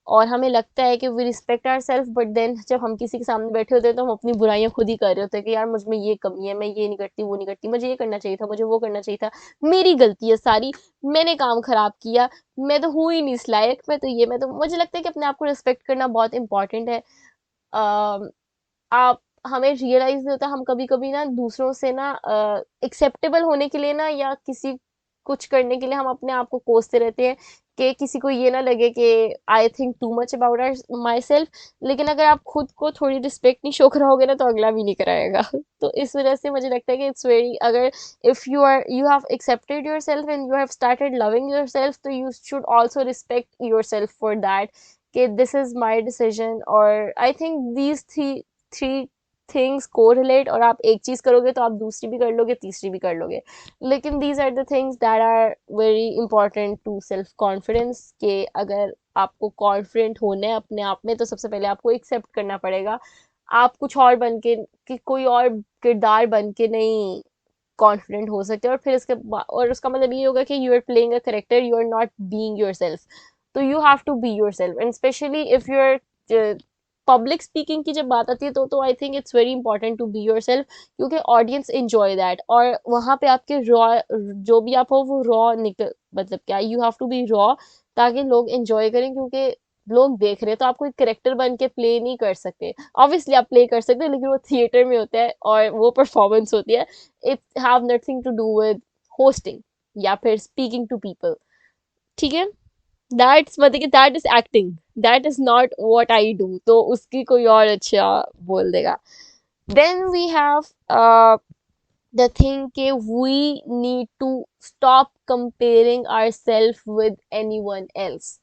और हमें लगता है कि we respect ourself, but then जब हम किसी के सामने बैठे होते हैं तो हम अपनी बुराइयां खुद ही कर रहे होते हैं कि यार मुझ में ये कमी है, मैं ये नहीं करती, वो नहीं करती, मुझे ये करना चाहिए था, मुझे वो करना चाहिए था, मेरी गलती है सारी, मैंने काम खराब किया, मैं तो हूँ ही नहीं इस लायक, मैं तो ये, मैं तो, मुझे लगता है कि अपने आप को रिस्पेक्ट करना बहुत इंपॉर्टेंट है. आप, हमें रियलाइज नहीं होता, हम कभी कभी ना दूसरों से ना एक्सेप्टेबल होने के लिए ना, या किसी कुछ करने के लिए हम अपने आप को कोसते रहते हैं कि किसी को ये ना लगे कि I think too much about my self. लेकिन अगर आप खुद को थोड़ी रिस्पेक्ट नहीं शो कराओगे ना, तो अगला भी नहीं कराएगा. तो इस वजह से मुझे लगता है कि इट्स वेरी, अगर if you have accepted your self and you have started loving your self, तो you should also respect yourself for that, कि दिस इज माई डिसीजन. और I think these three three things को relate, और आप एक चीज करोगे तो आप दूसरी भी कर लोगे, तीसरी भी कर लोगे. लेकिन these are the things that are very important to self confidence, कि अगर आपको कॉन्फिडेंट होना है अपने आप में, तो सबसे पहले आपको एक्सेप्ट करना पड़ेगा. आप कुछ और बन के, कि कोई और किरदार बन के नहीं कॉन्फिडेंट हो सकते. और फिर और उसका मतलब ये होगा कि you are playing a character, you are not being yourself. तो you have to be yourself, and specially if you are, public speaking की जब बात आती है तो I think it's very important to be yourself, क्योंकि ऑडियंस एंजॉय दैट, और वहाँ पे आपके रॉ, जो भी आप हो वो रॉ निकल, मतलब क्या, you have to be raw, ताकि लोग एंजॉय करें, क्योंकि लोग देख रहे हैं. तो आप कोई करेक्टर बन के प्ले नहीं कर सकते. ऑब्वियसली आप प्ले कर सकते हैं, लेकिन वो थिएटर में होता है और वो परफॉर्मेंस होती है. It have nothing to do with hosting या फिर स्पीकिंग टू पीपल. ठीक है. दैट्स, मतलब कि that is acting, that is not what I do. तो उसकी कोई और अच्छा बोल देगा. Then we have the thing के we need to stop comparing ourself with anyone else.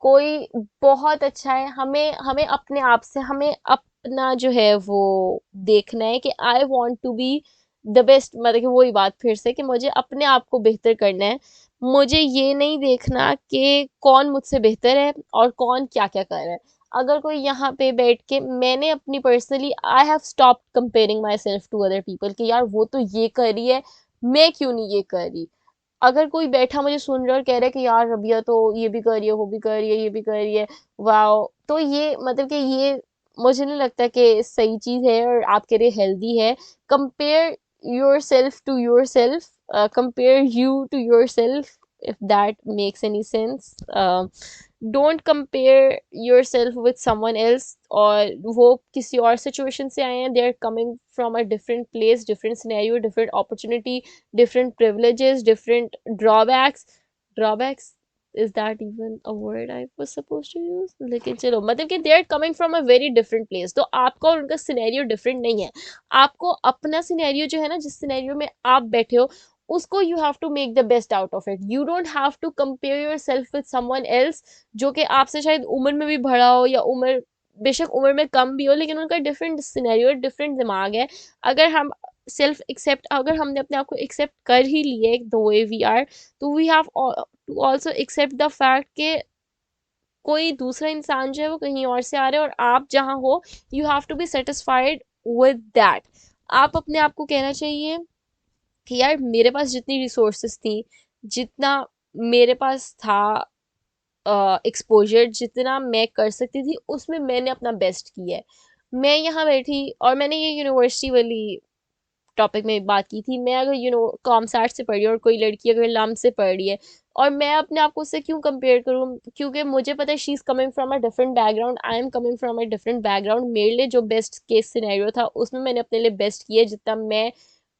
कोई बहुत अच्छा है, हमें हमें अपने आप से, हमें अपना जो है वो देखना है कि I want to be the best. मतलब कि वही बात फिर से, कि मुझे अपने आप को बेहतर करना है. मुझे ये नहीं देखना कि कौन मुझसे बेहतर है और कौन क्या क्या कर रहा है. अगर कोई यहाँ पे बैठ के, मैंने अपनी personally, I have stop comparing myself to other people, कि यार वो तो ये कर रही है, मैं क्यों नहीं ये कर रही. अगर कोई बैठा मुझे सुन रहा है और कह रहा है कि यार रबिया तो ये भी कर रही है, वो भी कर रही है, ये भी कर रही है, वाओ, तो ये मतलब कि ये मुझे नहीं लगता कि सही चीज है और आपके लिए हेल्दी है. Compare yourself to yourself, compare you to yourself, if that makes any sense. Don't compare yourself with someone else, और वो किसी और सिचुएशन से आए हैं, they are coming from a different place, different scenario, different opportunity, different privileges, different drawbacks. Is that even a word I was supposed to use? लेकिन चलो, मतलब कि they are coming from a very different place. तो आपका और उनका scenario different नहीं है. आपको अपना सिनेरियो जो है ना, जिस सिनेरियो में आप बैठे हो, उसको you have to make the best out of it. You don't have to compare yourself with someone else, जो कि आपसे शायद उम्र में भी बड़ा हो, या उम्र, बेशक उम्र में कम भी हो, लेकिन उनका डिफरेंट सिनेरियो, डिफरेंट दिमाग है. अगर हम सेल्फ एक्सेप्ट, अगर हमने अपने आप को एक्सेप्ट कर ही लिए द वे वी आर, तो we have to also accept the fact कि कोई दूसरा इंसान जो है वो कहीं और से आ रहा है, और आप जहाँ हो, you have to be satisfied with that. आप अपने आप को कहना चाहिए कि यार मेरे पास जितनी रिसोर्सेस थी, जितना मेरे पास था एक्सपोजर, जितना मैं कर सकती थी, उसमें मैंने अपना बेस्ट किया है. मैं यहाँ बैठी, और मैंने ये यूनिवर्सिटी वाली टॉपिक में बात की थी, मैं अगर कॉमसाट से पढ़ रही हूँ और कोई लड़की अगर लम से पढ़ रही है, और मैं अपने आप को उससे क्यों कंपेयर करूँ, क्योंकि मुझे पता है she is coming from a different background, I am coming from a different background. मेरे लिए जो बेस्ट केस सिनेरियो था उसमें मैंने अपने लिए बेस्ट किया जितना मैं,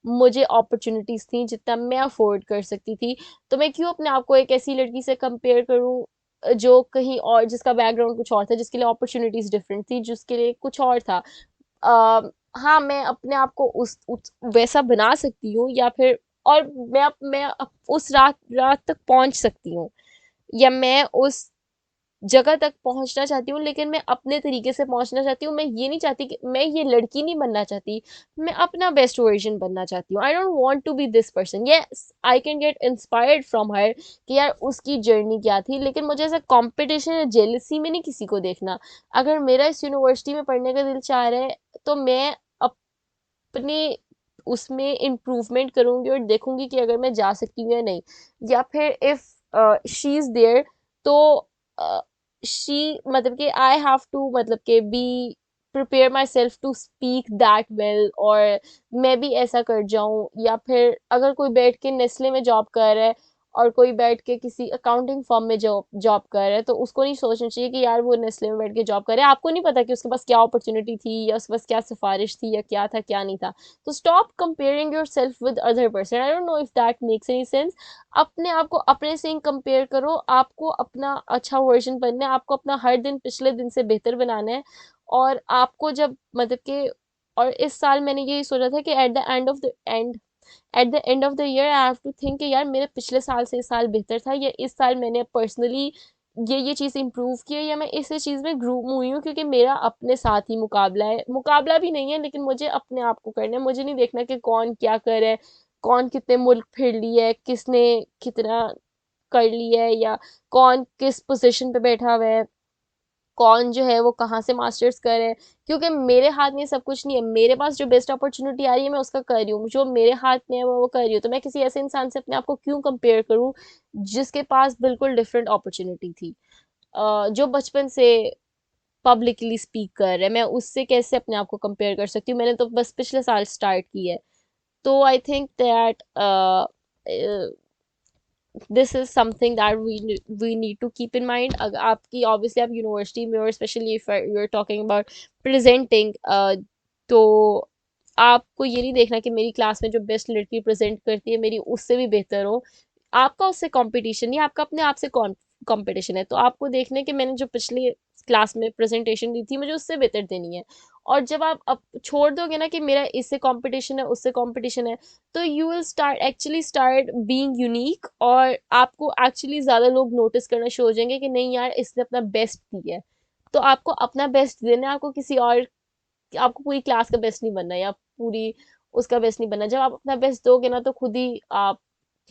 मुझे अपॉर्चुनिटीज थी जितना मैं अफोर्ड कर सकती थी। तो मैं क्यों अपने आप को एक ऐसी लड़की से कंपेयर करूं जो कहीं और, जिसका बैकग्राउंड कुछ और था, जिसके लिए अपॉर्चुनिटीज डिफरेंट थी, जिसके लिए कुछ और था। हाँ, मैं अपने आप को उस वैसा बना सकती हूँ, या फिर और उस रात तक पहुंच सकती हूँ, या मैं उस जगह तक पहुंचना चाहती हूँ, लेकिन मैं अपने तरीके से पहुंचना चाहती हूँ। मैं ये नहीं चाहती कि मैं ये लड़की नहीं बनना चाहती, मैं अपना बेस्ट वर्जन बनना चाहती हूँ। I don't want to be this person. Yes, I can get inspired from her कि यार उसकी जर्नी क्या थी, लेकिन मुझे ऐसा कंपटीशन या जेलसी में नहीं किसी को देखना। अगर मेरा इस यूनिवर्सिटी में पढ़ने का दिल चाह रहा है, तो मैं अपने उसमें इम्प्रूवमेंट करूंगी और देखूंगी कि अगर मैं जा सकती हूँ या नहीं। या फिर इफ शी इज देयर, तो शी मतलब कि आई हैव टू मतलब कि be prepare myself to speak that well, और मैं भी ऐसा कर जाऊं। या फिर अगर कोई बैठ के नेस्ले में जॉब कर रहा है और कोई बैठ के किसी अकाउंटिंग फर्म में जॉब जॉब कर रहा है, तो उसको नहीं सोचना चाहिए कि यार वो नेस्ले में बैठ के जॉब कर रहा है। आपको नहीं पता कि उसके पास क्या अपॉर्चुनिटी थी, या उसके पास क्या सिफारिश थी, या क्या था क्या नहीं था। तो stop comparing your self with other person. I don't know if that makes any sense. अपने आप को अपने से ही कंपेयर करो। आपको अपना अच्छा वर्जन बनना है, आपको अपना हर दिन पिछले दिन से बेहतर बनाना है। और आपको जब मतलब कि, और इस साल मैंने यही सोचा था कि at the end of the year I have to think कि यार मेरे पिछले साल से इस साल बेहतर था, या इस साल मैंने पर्सनली ये चीज़ इंप्रूव की है, या मैं इस चीज़ में ग्रूम हुई हूँ, क्योंकि मेरा अपने साथ ही मुकाबला है। मुकाबला भी नहीं है, लेकिन मुझे अपने आप को करना है। मुझे नहीं देखना कि कौन क्या कर रहा है, कौन कितने मुल्क फिर लिए है, किसने कितना कर लिया है, या कौन किस पोजीशन पे बैठा हुआ है, कौन जो है वो कहाँ से मास्टर्स कर रहे हैं। क्योंकि मेरे हाथ में सब कुछ नहीं है। मेरे पास जो बेस्ट अपॉर्चुनिटी आ रही है मैं उसका कर रही हूँ, जो मेरे हाथ में है वो कर रही हूँ। तो मैं किसी ऐसे इंसान से अपने आप को क्यों कंपेयर करूँ जिसके पास बिल्कुल डिफरेंट अपॉर्चुनिटी थी, जो बचपन से पब्लिकली स्पीक कर रहे हैं। मैं उससे कैसे अपने आप को कंपेयर कर सकती हूँ? मैंने तो बस पिछले साल स्टार्ट की है। तो I think that this is something that we need to keep in mind. अगर आपकी ऑब्वियसली आप यूनिवर्सिटी में, और specially if you are talking about presenting, तो आपको ये नहीं देखना कि मेरी क्लास में जो बेस्ट लड़की प्रेजेंट करती है मेरी उससे भी बेहतर हो। आपका उससे कंपटीशन नहीं, आपका अपने आप से कंपटीशन है। तो आपको देखना है कि मैंने जो पिछली क्लास में प्रेजेंटेशन दी थी मुझे उससे बेहतर देनी है। और जब आप अब छोड़ दोगे ना कि मेरा इससे कंपटीशन है उससे कंपटीशन है, तो you will start being unique, और आपको एक्चुअली ज़्यादा लोग नोटिस करना शुरू हो जाएंगे कि नहीं यार इसने अपना बेस्ट दिया है। तो आपको अपना बेस्ट देना है, आपको किसी और, आपको पूरी क्लास का बेस्ट नहीं बनना, या पूरी उसका बेस्ट नहीं बनना। जब आप अपना बेस्ट दोगे ना, तो खुद ही आप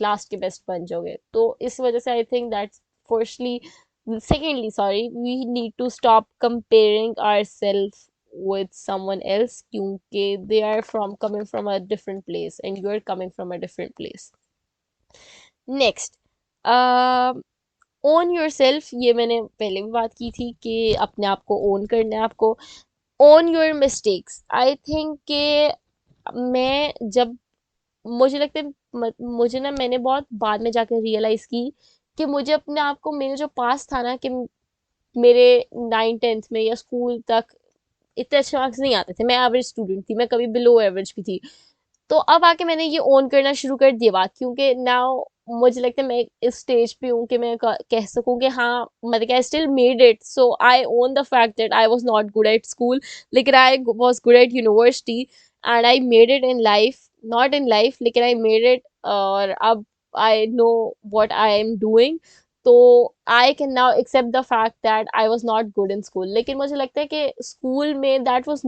क्लास के बेस्ट बन जाओगे। तो इस वजह से आई think that's firstly, secondly, sorry, we need to stop comparing ourselves with someone else, क्योंकि they are from coming from a different place and you are coming from a different place. Next, own yourself। ये मैंने पहले भी बात की थी कि अपने आप को ओन करना है आपको। Own your mistakes. I think कि मैं जब, मुझे लगता है मुझे ना, मैंने बहुत बाद में जाकर रियलाइज की कि मुझे अपने आप को, मेरे जो पास था ना, कि मेरे 9th 10th में या स्कूल तक इतने अच्छे मार्क्स नहीं आते थे, मैं एवरेज स्टूडेंट थी, मैं कभी बिलो एवरेज भी थी। तो अब आके मैंने ये ओन करना शुरू कर दिया बात, क्योंकि नाउ मुझे लगता है मैं इस स्टेज पे हूँ कि मैं कह सकूँ कि हाँ, मतलब I still made it. So I own the fact that I was not good at school, लेकिन I was good at university, and I made it in life. Not in life, लेकिन आई मेड इट। और अब I know what I am doing. तो I can now accept the fact that I was not good in school. लेकिन मुझे लगता है कि school में that was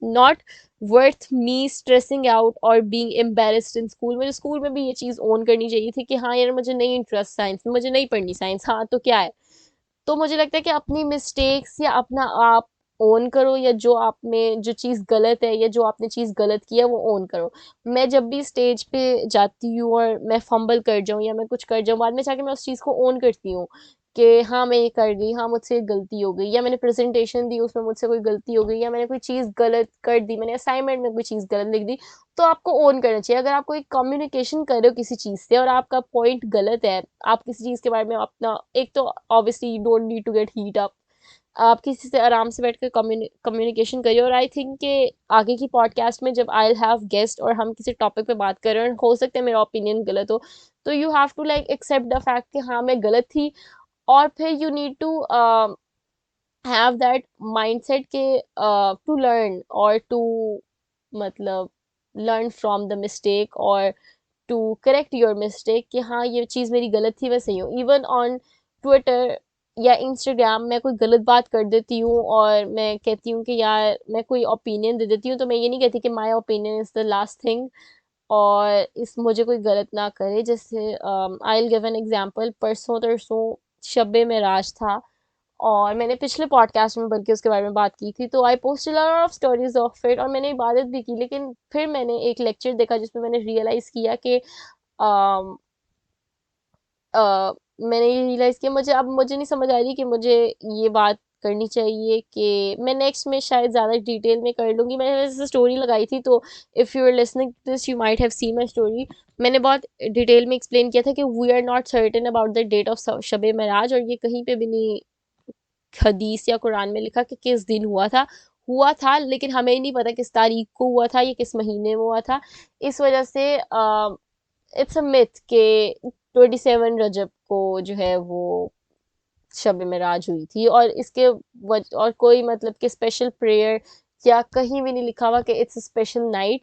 not worth me stressing out और बीइंग एम्बेरस्ड इन स्कूल। मुझे school में भी ये चीज़ ओन करनी चाहिए थी कि हाँ यार, मुझे नहीं इंटरेस्ट साइंस में, मुझे नहीं पढ़नी साइंस, हाँ तो क्या है। तो मुझे लगता है कि अपनी मिस्टेक्स या अपना आप ओन करो, या जो आप में जो चीज़ गलत है या जो आपने चीज़ गलत की है वो ओन करो। मैं जब भी स्टेज पे जाती हूँ और मैं फंबल कर जाऊँ या मैं कुछ कर जाऊँ, बाद में जाके मैं उस चीज़ को ओन करती हूँ कि हाँ मैं ये कर गई, हाँ मुझसे ये गलती हो गई, या मैंने प्रेजेंटेशन दी उसमें मुझसे कोई गलती हो गई, या मैंने कोई चीज़ गलत कर दी, मैंने असाइनमेंट में कोई चीज़ गलत लिख दी, तो आपको ओन करना चाहिए। अगर आप कोई कम्युनिकेशन कर रहे हो किसी चीज़ से और आपका पॉइंट गलत है, आप किसी चीज़ के बारे में अपना, एक तो obviously you don't need to get heat up, आप किसी से आराम से बैठ कर कम्युनिकेशन करिए। और आई थिंक कि आगे की पॉडकास्ट में जब आई हैव गेस्ट और हम किसी टॉपिक पे बात कर रहे हैं, हो सकता है मेरा ओपिनियन गलत हो, तो you have to like accept the fact कि हाँ मैं गलत थी। और फिर you need to have that mindset के टू लर्न और टू मतलब लर्न फ्रॉम द मिस्टेक और टू करेक्ट योर मिस्टेक कि हाँ ये चीज़ मेरी गलत थी, मैं सही हूँ। इवन ऑन ट्विटर या इंस्टाग्राम मैं कोई गलत बात कर देती हूँ और मैं कहती हूँ कि यार मैं कोई ओपिनियन दे देती हूँ, तो मैं ये नहीं कहती कि my opinion is the last thing और इस मुझे कोई गलत ना करे। जैसे I will give an example, परसों तरसों शब्बे मेराज था और मैंने पिछले पॉडकास्ट में बल्कि उसके बारे में बात की थी, तो I posted a lot of stories of it और मैंने इबादत भी की। लेकिन फिर मैंने एक लेक्चर देखा जिसमें मैंने रियलाइज़ किया कि अम, मैंने ये रियलाइज़ किया, मुझे अब मुझे नहीं समझ आ रही कि मुझे ये बात करनी चाहिए कि मैं नेक्स्ट में शायद ज़्यादा डिटेल में कर लूँगी। मैंने जैसे स्टोरी लगाई थी, तो if you are listening to this you might have seen my story. मैंने बहुत डिटेल में एक्सप्लेन किया था कि we are not certain about the date of Shab Meraj, और ये कहीं पे भी नहीं हदीस या कुरान में लिखा कि किस दिन हुआ था, लेकिन हमें नहीं पता किस तारीख को हुआ था या किस महीने में हुआ था। इस वजह से इट्स अ मिथ के 27 रजब को जो है वो शब मेराज हुई थी, और इसके और कोई मतलब कि स्पेशल प्रेयर या कहीं भी नहीं लिखा हुआ कि इट्स स्पेशल नाइट।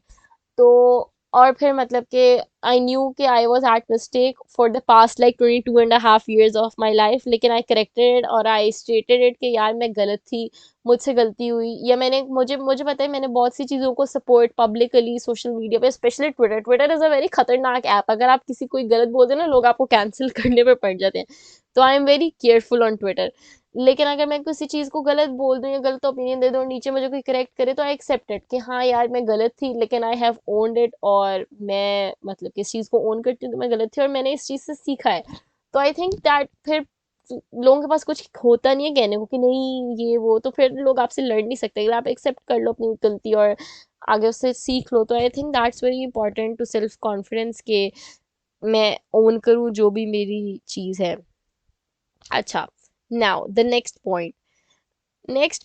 तो और फिर मतलब कि आई न्यू कि I was at mistake for the past like 22.5 years of my life, लेकिन आई करेक्टेड और आई स्टेटेड इट कि यार मैं गलत थी, मुझसे गलती हुई। या मैंने मुझे मुझे पता है मैंने बहुत सी चीज़ों को सपोर्ट पब्लिकली सोशल मीडिया पे, specially Twitter, Twitter is a very खतरनाक ऐप। अगर आप किसी कोई गलत बोलते हैं ना, लोग आपको कैंसिल करने पर पड़ जाते हैं, तो I am very careful on Twitter. लेकिन अगर मैं किसी चीज़ को गलत बोल दूँ या गलत ओपिनियन दे दूँ और नीचे मुझे कोई करेक्ट करे, तो आई एक्सेप्ट इट कि हाँ यार मैं गलत थी, लेकिन आई हैव ओन्ड इट, और मैं मतलब कि इस चीज़ को ओन करती हूँ कि मैं गलत थी और मैंने इस चीज़ से सीखा है। तो आई थिंक दैट फिर लोगों के पास कुछ होता नहीं है कहने को कि नहीं ये वो, तो फिर लोग आपसे लड़ नहीं सकते। अगर आप एक्सेप्ट कर लो अपनी गलती और आगे उससे सीख लो, तो I think that's very important to self confidence के मैं ओन करूँ जो भी मेरी चीज़ है। अच्छा, now the next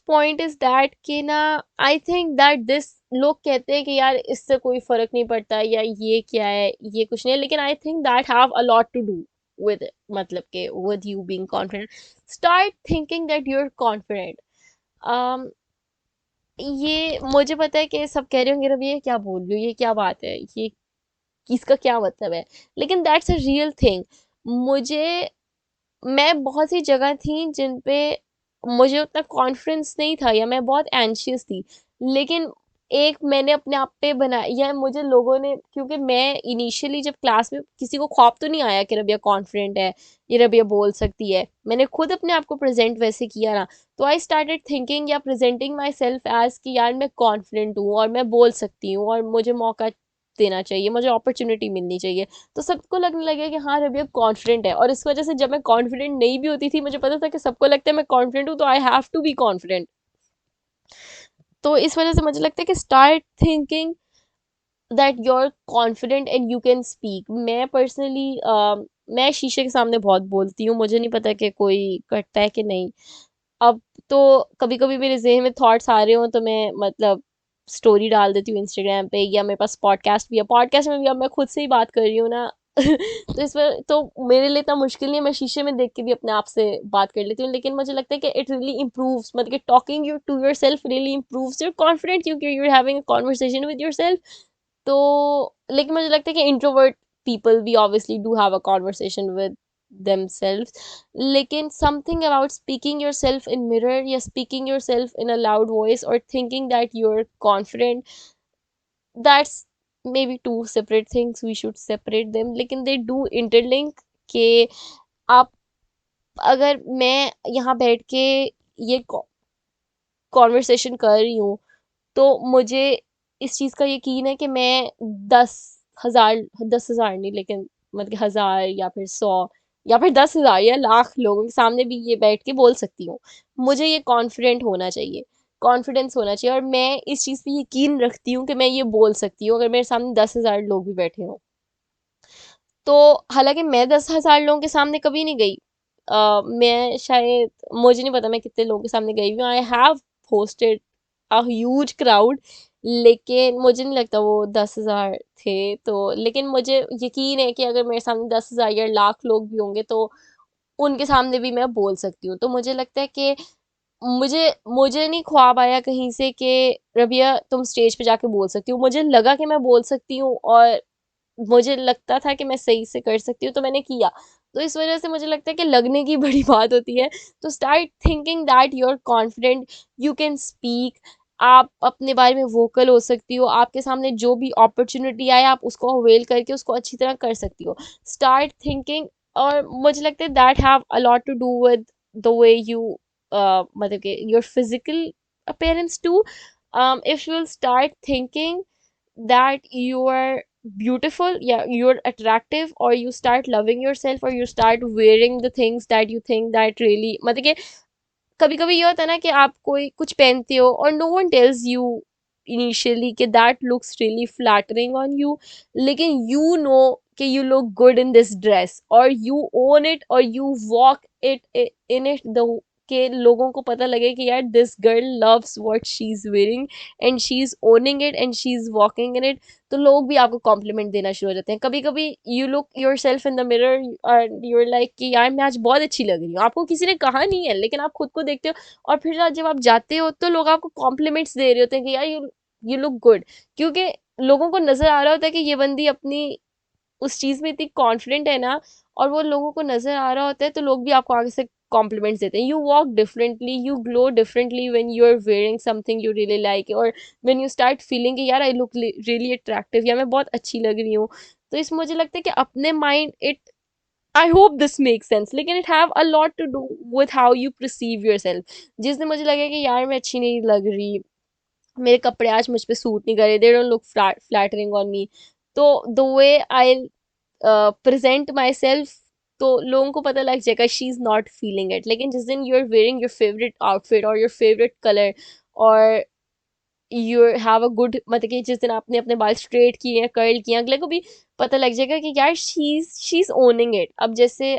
point is that कि ना, आई थिंक दैट दिस, लोग कहते हैं कि यार इससे कोई फर्क नहीं पड़ता या ये क्या है, ये कुछ नहीं है, लेकिन I think that have a lot to do with, मतलब के with you being confident. Start thinking that you are confident. ये मुझे पता है कि सब कह रहे होंगे रवि ये क्या बोल रही हो, ये क्या बात है, ये इसका क्या मतलब है, लेकिन दैट्स अ रियल थिंग। मुझे मैं बहुत सी जगह थी जिन पे मुझे उतना कॉन्फिडेंस नहीं था या मैं बहुत एंशियस थी, लेकिन एक मैंने अपने आप पे बनाया, या मुझे लोगों ने, क्योंकि मैं इनिशियली जब क्लास में किसी को ख्वाब तो नहीं आया कि रबिया कॉन्फिडेंट है, ये रबिया बोल सकती है, मैंने खुद अपने आप को प्रेजेंट वैसे किया ना, तो आई स्टार्टेड थिंकिंग या प्रेजेंटिंग माई सेल्फ एज कि यार मैं कॉन्फिडेंट हूँ और मैं बोल सकती हूँ और मुझे मौका देना चाहिए, मुझे अपॉर्चुनिटी मिलनी चाहिए। तो सबको लगने लगे कि हाँ रबिया कॉन्फिडेंट है, और इस वजह से जब मैं कॉन्फिडेंट नहीं भी होती थी, मुझे पता था कि सबको लगता है मैं कॉन्फिडेंट हूँ, तो I have to be confident. तो इस वजह से मुझे लगता है कि start thinking that you are confident and you can speak. मैं पर्सनली मैं शीशे के सामने बहुत बोलती हूँ, मुझे नहीं पता कि कोई करता है कि नहीं। अब तो कभी कभी मेरे ज़हन में थॉट्स आ रहे हो तो मैं मतलब स्टोरी डाल देती हूँ इंस्टाग्राम पे, या मेरे पास पॉडकास्ट भी है, पॉडकास्ट में भी अब मैं खुद से ही बात कर रही हूँ ना तो इस पर तो मेरे लिए इतना मुश्किल नहीं है, मैं शीशे में देख के भी अपने आप से बात कर लेती हूँ। लेकिन मुझे लगता है कि इट रियली इम्प्रूव्स, मतलब कि talking you to yourself really improves your confident, क्योंकि you are having a conversation with yourself. तो लेकिन मुझे लगता है कि इंट्रोवर्ट पीपल भी obviously do have a conversation with themselves, लेकिन something about speaking yourself in mirror या speaking yourself in a loud voice or thinking that you're confident, that's maybe two separate things, we should separate them, लेकिन they do interlink। कि आप, अगर मैं यहाँ बैठ के ये कॉन्वर्सेशन कर रही हूँ, तो मुझे इस चीज़ का यकीन है कि मैं 10,000, 10,000 नहीं लेकिन मतलब 1,000 या फिर 100 या फिर 10,000 या लाख लोगों के सामने भी ये बैठ के बोल सकती हूँ। मुझे ये कॉन्फिडेंट होना चाहिए, कॉन्फिडेंस होना चाहिए, और मैं इस चीज़ पे यकीन रखती हूँ कि मैं ये बोल सकती हूँ अगर मेरे सामने 10,000 लोग भी बैठे हों। तो हालांकि मैं 10,000 लोगों के सामने कभी नहीं गई। मैं शायद, मुझे नहीं पता मैं कितने लोगों के सामने गई हूँ। I have hosted a huge crowd, लेकिन मुझे नहीं लगता वो 10,000 थे। तो लेकिन मुझे यकीन है कि अगर मेरे सामने 10,000 या लाख लोग भी होंगे तो उनके सामने भी मैं बोल सकती हूँ। तो मुझे लगता है कि मुझे मुझे नहीं ख्वाब आया कहीं से कि रबिया तुम स्टेज पे जाके बोल सकती हो। मुझे लगा कि मैं बोल सकती हूँ, और मुझे लगता था कि मैं सही से कर सकती हूँ, तो मैंने किया। तो इस वजह से मुझे लगता है कि लगने की बड़ी बात होती है। तो start thinking that you are confident, you can speak. आप अपने बारे में वोकल हो सकती हो, आपके सामने जो भी अपॉर्चुनिटी आए आप उसको अवेल करके उसको अच्छी तरह कर सकती हो। Start thinking. और मुझे लगता है that have a lot to do with the way you, मतलब कि your physical appearance too. If you'll start thinking that you are beautiful, yeah, you're attractive, or you start loving yourself, or you start wearing the things that you think that really, मतलब कि कभी कभी ये होता है ना कि आप कोई कुछ पहनते हो और no one tells you initially कि that looks really flattering on you, लेकिन यू नो कि you look good in this dress, और यू ओन इट, और you walk it in it the, के लोगों को पता लगे कि यार this girl loves what she is wearing and she is owning it and she is walking in it. तो लोग भी आपको कॉम्प्लीमेंट देना शुरू हो जाते हैं। कभी कभी you look your self in the mirror और यूर लाइक कि यार मैं आज बहुत अच्छी लग रही हूँ, आपको किसी ने कहा नहीं है लेकिन आप खुद को देखते हो। और फिर जब आप जाते हो तो लोग आपको कॉम्प्लीमेंट्स दे रहे होते हैं कि यार यू लुक गुड, क्योंकि लोगों को नजर आ रहा होता है कि ये बंदी अपनी उस चीज में इतनी कॉन्फिडेंट है ना, और वो लोगों को नजर आ रहा होता है, तो लोग भी आपको आगे से कॉम्प्लीमेंट्स देते हैं। You walk differently, you glow differently when you are wearing something you really like, और व्हेन यू स्टार्ट फीलिंग कि यार आई लुक रियली अट्रैक्टिव, या मैं बहुत अच्छी लग रही हूँ। तो इस मुझे लगता है कि अपने mind it, I hope this make sense, लेकिन it have a lot to do with how you perceive your self. जिस दिन मुझे लगे कि यार मैं अच्छी नहीं लग रही, मेरे कपड़े आज मुझ पे सूट नहीं कर रहे, they don't look flattering on me, तो the way I present my self, तो लोगों को पता लग जाएगा she is not feeling it. लेकिन जिस दिन you are wearing your favourite outfit और योर फेवरेट कलर, और यू हैव अ गुड, मतलब कि जिस दिन आपने अपने बाल स्ट्रेट किए हैं, कर्ल किए हैं, अगले को भी पता लग जाएगा कि यार शी इज ओनिंग इट। अब जैसे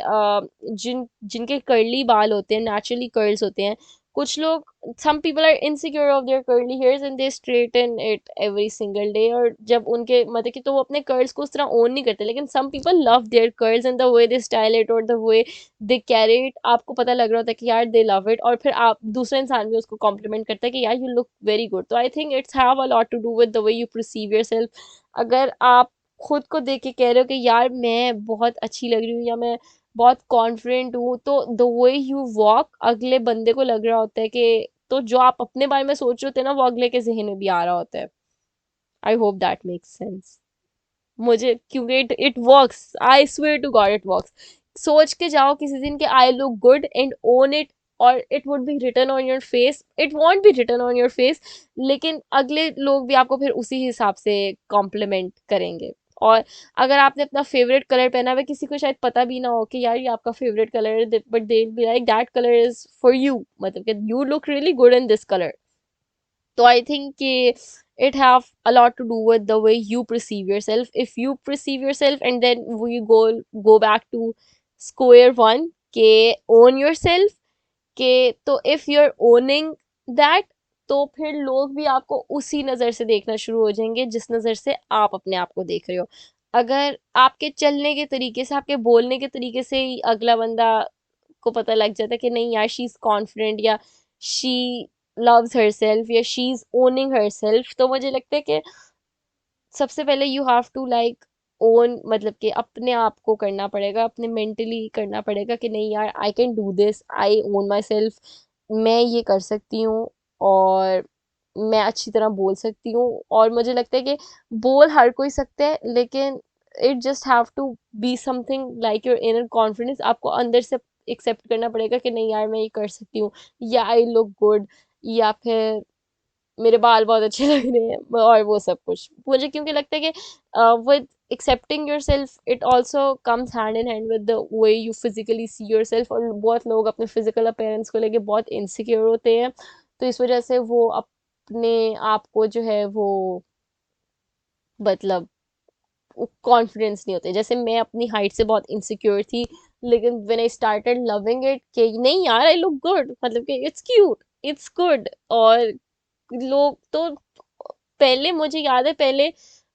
जिनके कर्ली बाल होते हैं, नेचुरली कर्ल्स होते हैं, कुछ लोग, some people are insecure of their curly hairs and they straighten it every single day, और जब उनके मतलब कि तो वो अपने कर्ल्स को उस तरह ओन नहीं करते। लेकिन some people love their curls and the way they style it और the way they carry it, आपको पता लग रहा होता है कि यार दे लव इट, और फिर आप दूसरा इंसान भी उसको कॉम्प्लीमेंट करता है कि यार यू लुक वेरी गुड। तो I think it's have a lot to do with the way you perceive yourself. अगर आप खुद को देख के कह रहे हो कि यार मैं बहुत अच्छी लग रही हूँ, या मैं बहुत कॉन्फिडेंट हूँ, तो द वे यू वॉक अगले बंदे को लग रहा होता है कि, तो जो आप अपने बारे में सोच रहे होते हैं ना वो अगले के जहन में भी आ रहा होता है। I hope that makes sense. मुझे क्योंकि it works, I swear to God it works. सोच के जाओ किसी दिन के I look good and own it, और it would be written on your face, it won't be written on your face, लेकिन अगले लोग भी आपको फिर उसी हिसाब से कॉम्प्लीमेंट करेंगे। और अगर आपने अपना फेवरेट कलर पहना हुआ है, किसी को शायद पता भी ना हो कि यार ये आपका फेवरेट कलर है, but they be like that colour is for you, मतलब कि you look really good in this colour. तो आई थिंक कि it have a lot to do with the way you perceive yourself. If you perceive yourself, and then we go back to square one, के own yourself, के तो if you're owning that, तो फिर लोग भी आपको उसी नज़र से देखना शुरू हो जाएंगे जिस नज़र से आप अपने आप को देख रहे हो। अगर आपके चलने के तरीके से, आपके बोलने के तरीके से ही अगला बंदा को पता लग जाता है कि नहीं यार शी इज कॉन्फिडेंट, या शी लव्स हर सेल्फ, या she is owning her self, तो मुझे लगता है कि सबसे पहले you have to like own, मतलब कि अपने आप को करना पड़ेगा, अपने मेंटली करना पड़ेगा कि नहीं यार I can do this, I own my self, मैं ये कर सकती हूँ, और मैं अच्छी तरह बोल सकती हूँ। और मुझे लगता है कि बोल हर कोई सकता है, लेकिन it just have to be something like your inner confidence. आपको अंदर से एक्सेप्ट करना पड़ेगा कि नहीं यार मैं ये कर सकती हूँ, या आई लुक गुड, या फिर मेरे बाल बहुत अच्छे लग रहे हैं और वो सब कुछ मुझे, क्योंकि लगता है कि with accepting yourself it also comes hand in hand with the way you physically see yourself, और बहुत लोग अपने physical appearance को लेके बहुत insecure होते हैं, तो इस वजह से वो अपने आप को जो है वो मतलब कॉन्फिडेंस नहीं होते। जैसे मैं अपनी हाइट से बहुत इनसिक्योर थी, लेकिन when I started loving it कि नहीं यार आई लुक गुड, मतलब कि इट्स क्यूट, इट्स गुड, और लोग तो पहले मुझे याद है पहले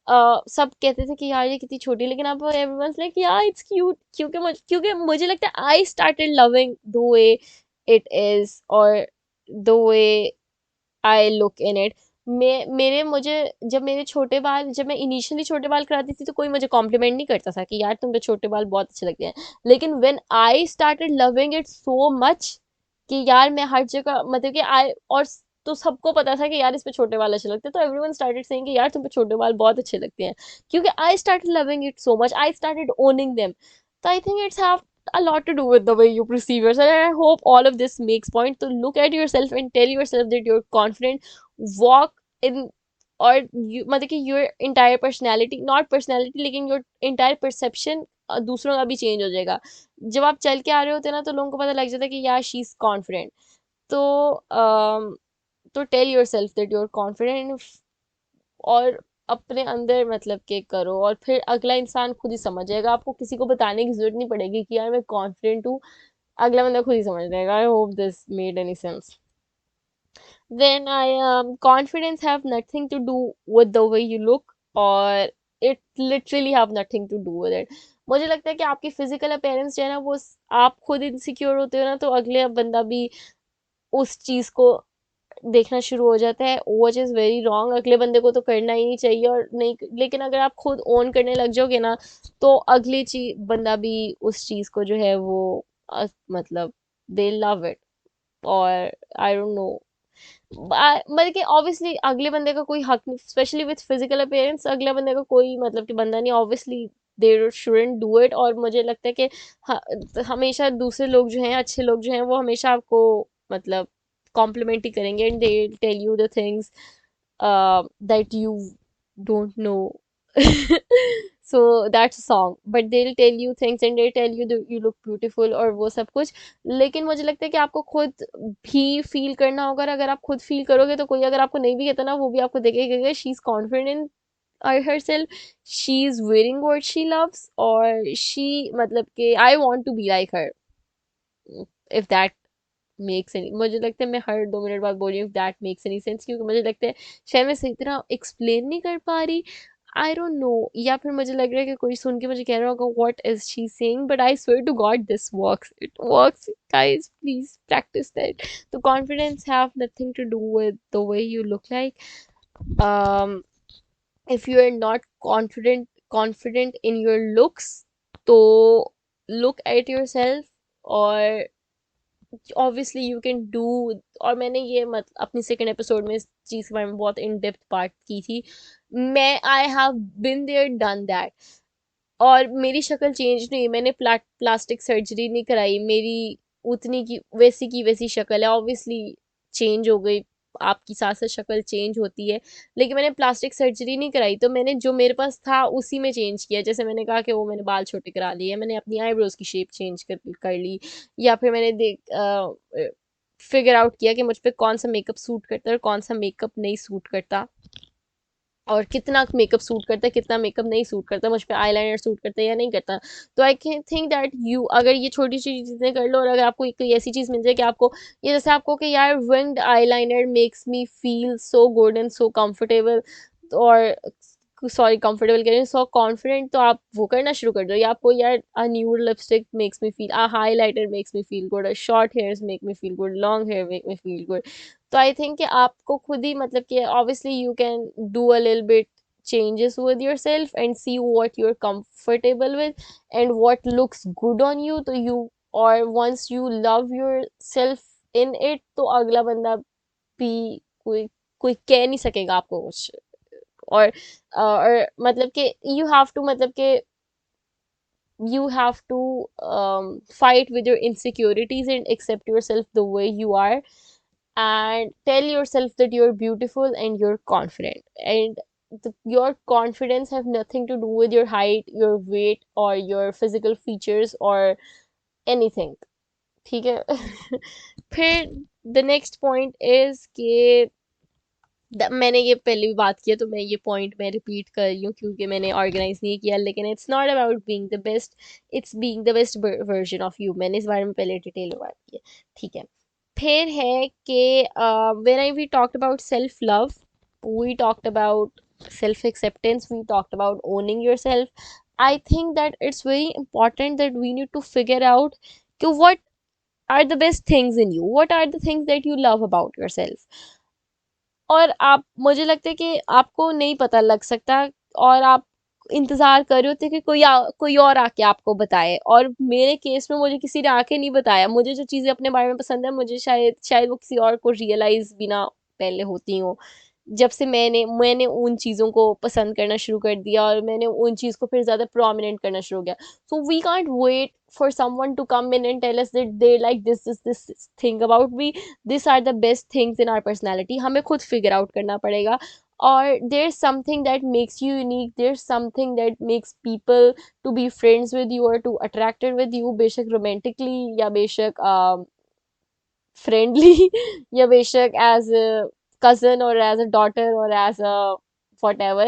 सब कहते थे कि यार ये कितनी छोटी है, लेकिन अब एवरीवनस लाइक यार इट्स क्यूट, क्योंकि मुझे लगता है I started loving the way it is, और the way I look in it. मेरे मुझे जब मेरे छोटे बाल, जब मैं इनिशियली छोटे बाल कराती थी तो कोई मुझे कॉम्प्लीमेंट नहीं करता था कि यार तुम पे छोटे बाल बहुत अच्छे लगते हैं, लेकिन when I started loving it so much कि यार मैं हर जगह मतलब कि आई और तो सबको पता था कि यार इस पे छोटे बाल अच्छे लगते हैं, तो एवरीवन स्टार्टेड सेइंग कि यार तुम पे छोटे बाल बहुत अच्छे लगते हैं, क्योंकि I started loving it so much, I started owning them. तो I think it's have a lot to do with the way you perceive yourself, and I hope all of this makes point to look at yourself and tell yourself that you're confident, walk in, और मतलब कि your entire personality, not personality लेकिन your entire perception दूसरों का भी change हो जाएगा। जब आप चल के आ रहे होते हैं ना तो लोगों को पता लग जाता है कि यार शी इज कॉन्फिडेंट। तो तो tell your self that you are confident, और अपने अंदर मतलब के करो, और फिर अगला इंसान खुद ही समझ जाएगा, आपको किसी को बताने की जरूरत नहीं पड़ेगी कि यार मैं कॉन्फिडेंट हूँ, अगला बंदा खुद ही समझ जाएगा। आई hope this made any sense. Then I confidence have nothing to do with the way you look, or it literally have nothing to do with it. मुझे लगता है कि आपकी फिजिकल अपीयरेंस जो है ना वो आप खुद इनसिक्योर होते हो ना, तो अगले बंदा भी उस चीज को देखना शुरू हो जाता है, वो चीज वेरी रॉन्ग, अगले बंदे को तो करना ही नहीं चाहिए, और नहीं, लेकिन अगर आप खुद ओन करने लग जाओगे ना तो अगली चीज बंदा भी उस चीज को जो है वो मतलब दे लव इट, और आई डोंट नो, मतलब कि ऑब्वियसली अगले बंदे का कोई हक नहीं, स्पेशली विथ फिजिकल अपीयरेंस, अगले बंदे का कोई मतलब कि बंदा नहीं, obviously they shouldn't do it. और मुझे लगता है कि हमेशा दूसरे लोग जो हैं, अच्छे लोग जो हैं, वो हमेशा आपको मतलब कॉम्प्लीमेंट ही करेंगे, and they tell you the things that you don't know. So that's a song, but they'll tell you things and they tell you that you look beautiful और वो सब कुछ, लेकिन मुझे लगता है कि आपको खुद भी फील करना होगा, और अगर आप खुद फील करोगे तो कोई अगर आपको नहीं भी कहता ना वो भी आपको देखेगा she is confident herself, she is wearing what she loves, और she मतलब कि I want to be like her, if that makes any, मुझे लगता है मैं हर 2 मिनट बाद बोल रही हूँ दैट मेक्स एनी सेंस, क्योंकि मुझे लगता है शायद मैं सही तरह एक्सप्लेन नहीं कर पा रही, आई डोंट नो, या फिर मुझे लग रहा है कि कोई सुन के मुझे कह रहा होगा what is she saying, but I swear to God this works, it works guys, please practice that. तो confidence have nothing to do with the way you look like, um if you are not confident in your looks, तो look at yourself, और obviously you can do, और मैंने ये मत अपनी second episode में इस चीज के बारे में बहुत इन डेप्थ बात की थी, मैं I have been there done that, और मेरी शक्ल चेंज नहीं, मैंने प्लास्टिक सर्जरी नहीं कराई, मेरी उतनी की वैसी शक्ल है, ऑब्वियसली चेंज हो गई, आपकी साथ साथ शक्ल चेंज होती है, लेकिन मैंने प्लास्टिक सर्जरी नहीं कराई, तो मैंने जो मेरे पास था उसी में चेंज किया, जैसे मैंने कहा कि वो मैंने बाल छोटे करा लिए, मैंने अपनी आईब्रोज की शेप चेंज कर ली, या फिर मैंने फिगर आउट किया कि मुझ पे कौन सा मेकअप सूट करता है और कौन सा मेकअप नहीं सूट करता, और कितना मेकअप सूट करता है, कितना मेकअप नहीं सूट करता, मुझ पे आईलाइनर सूट करता है या नहीं करता। तो I can think that you अगर ये छोटी छोटी चीजें कर लो, और अगर आपको कोई ऐसी चीज मिल जाए कि आपको ये जैसे आपको कि यार winged eyeliner makes me feel so good and so comfortable, और सॉरी कंफर्टेबल कह रही हूँ, सो कॉन्फिडेंट, तो आप वो करना शुरू कर दो, या आपको यार a nude lipstick makes me feel, a highlighter makes me feel good, short hairs make me feel good, long hair make me feel good. तो आई थिंक कि आपको खुद ही मतलब कि obviously you can do a little bit changes with yourself and see what you're comfortable with and what looks good on you, तो you, or once you love yourself in it, तो अगला बंदा भी कोई कोई कह नहीं सकेगा आपको कुछ, और मतलब कि you have to मतलब कि you have to fight with your insecurities and accept yourself the way you are, and tell yourself that you're beautiful and you're confident. And your confidence have nothing to do with your height, your weight, or your physical features or anything. ठीक है. फिर the next point is कि मैंने ये पहले भी बात किया, तो मैं ये पॉइंट मैं रिपीट कर रही हूँ क्योंकि मैंने ऑर्गेनाइज नहीं किया, लेकिन it's not about being the best, it's being the best version of you. मैंने इस बारे में पहले डिटेल में बात की है. ठीक है. फिर है कि when I we talked about self love, we talked about self acceptance, we talked about owning yourself. I think that it's very important that we need to figure out what are the best things in you, what are the things that you love about yourself. और आप, मुझे लगता है कि आपको नहीं पता लग सकता, और आप इंतजार कर रहे होते कि कोई और आके आपको बताए. और मेरे केस में मुझे किसी ने आके नहीं बताया. मुझे जो चीज़ें अपने बारे में पसंद है, मुझे शायद शायद वो किसी और को रियलाइज भी ना पहले होती हो. जब से मैंने उन चीज़ों को पसंद करना शुरू कर दिया और मैंने उन चीज़ को फिर ज़्यादा प्रोमिनेंट करना शुरू किया. So we can't wait for someone to come in and tell us that they like this thing about me. These are the best things in our personality. हमें खुद figure out करना पड़ेगा. और there's something that makes you unique, there's something that makes people to be friends with you or to attracted with you, बेशक romantically या बेशक friendly या बेशक as a cousin or as a daughter or as a whatever.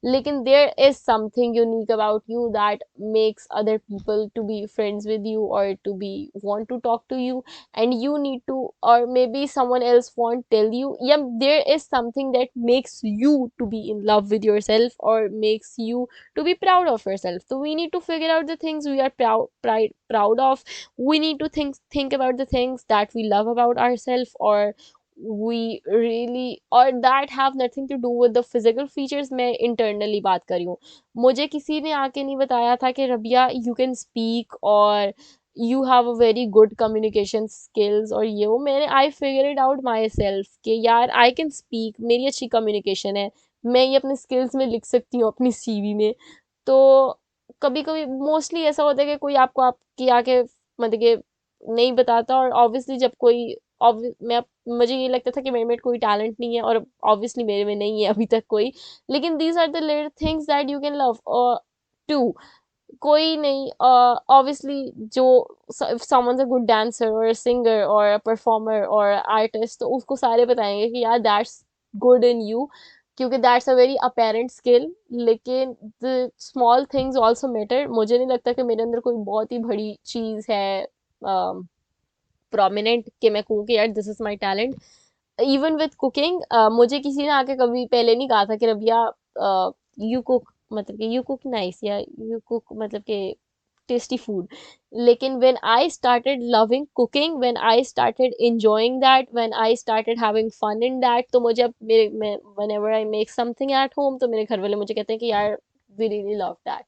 लेकिन there is something unique about you that makes other people to be friends with you or to be want to talk to you, and you need to, or maybe someone else won't tell you. Yeah, there is something that makes you to be in love with yourself or makes you to be proud of yourself. So we need to figure out the things we are proud of. We need to think about the things that we love about ourselves, or we really, or that have nothing to do with the physical features. मैं internally बात कर रही हूँ. मुझे किसी ने आके नहीं बताया था कि रबिया you can speak और you have a very good communication skills और ये वो. मैंने I figured it out myself कि यार I can speak, मेरी अच्छी communication है, मैं ये अपने skills में लिख सकती हूँ अपनी CV में. तो कभी कभी मोस्टली ऐसा होता है कि कोई आपको आपकी आके मतलब कि नहीं बताता. और ऑब्वियसली जब कोई मैं, मुझे ये लगता था कि मेरे में कोई टैलेंट नहीं है, और ऑब्वियसली मेरे में नहीं है अभी तक कोई. लेकिन these are the little things that you can love too. कोई नहीं, ऑब्वियसली जो if someone's a good dancer or a singer or a performer or an artist, तो उसको सारे बताएंगे कि यार that's good in you, क्योंकि that's a very apparent skill. लेकिन the small things also matter. मुझे नहीं लगता कि मेरे अंदर कोई बहुत ही बड़ी चीज़ है प्रोमिनेंट कि मैं कहूँ कि यार this is my talent. Even with cooking, मुझे किसी ने आके कभी पहले नहीं कहा था कि रबिया यू कुक, मतलब कि यू कुक नाइस या यू कुक मतलब कि टेस्टी फूड. लेकिन when I started loving cooking, when I started enjoying that, when I started having fun in that, तो मुझे अब मेरे मैं whenever I make something at home, तो मेरे घर वाले मुझे कहते हैं कि यार वी रियली लव दैट.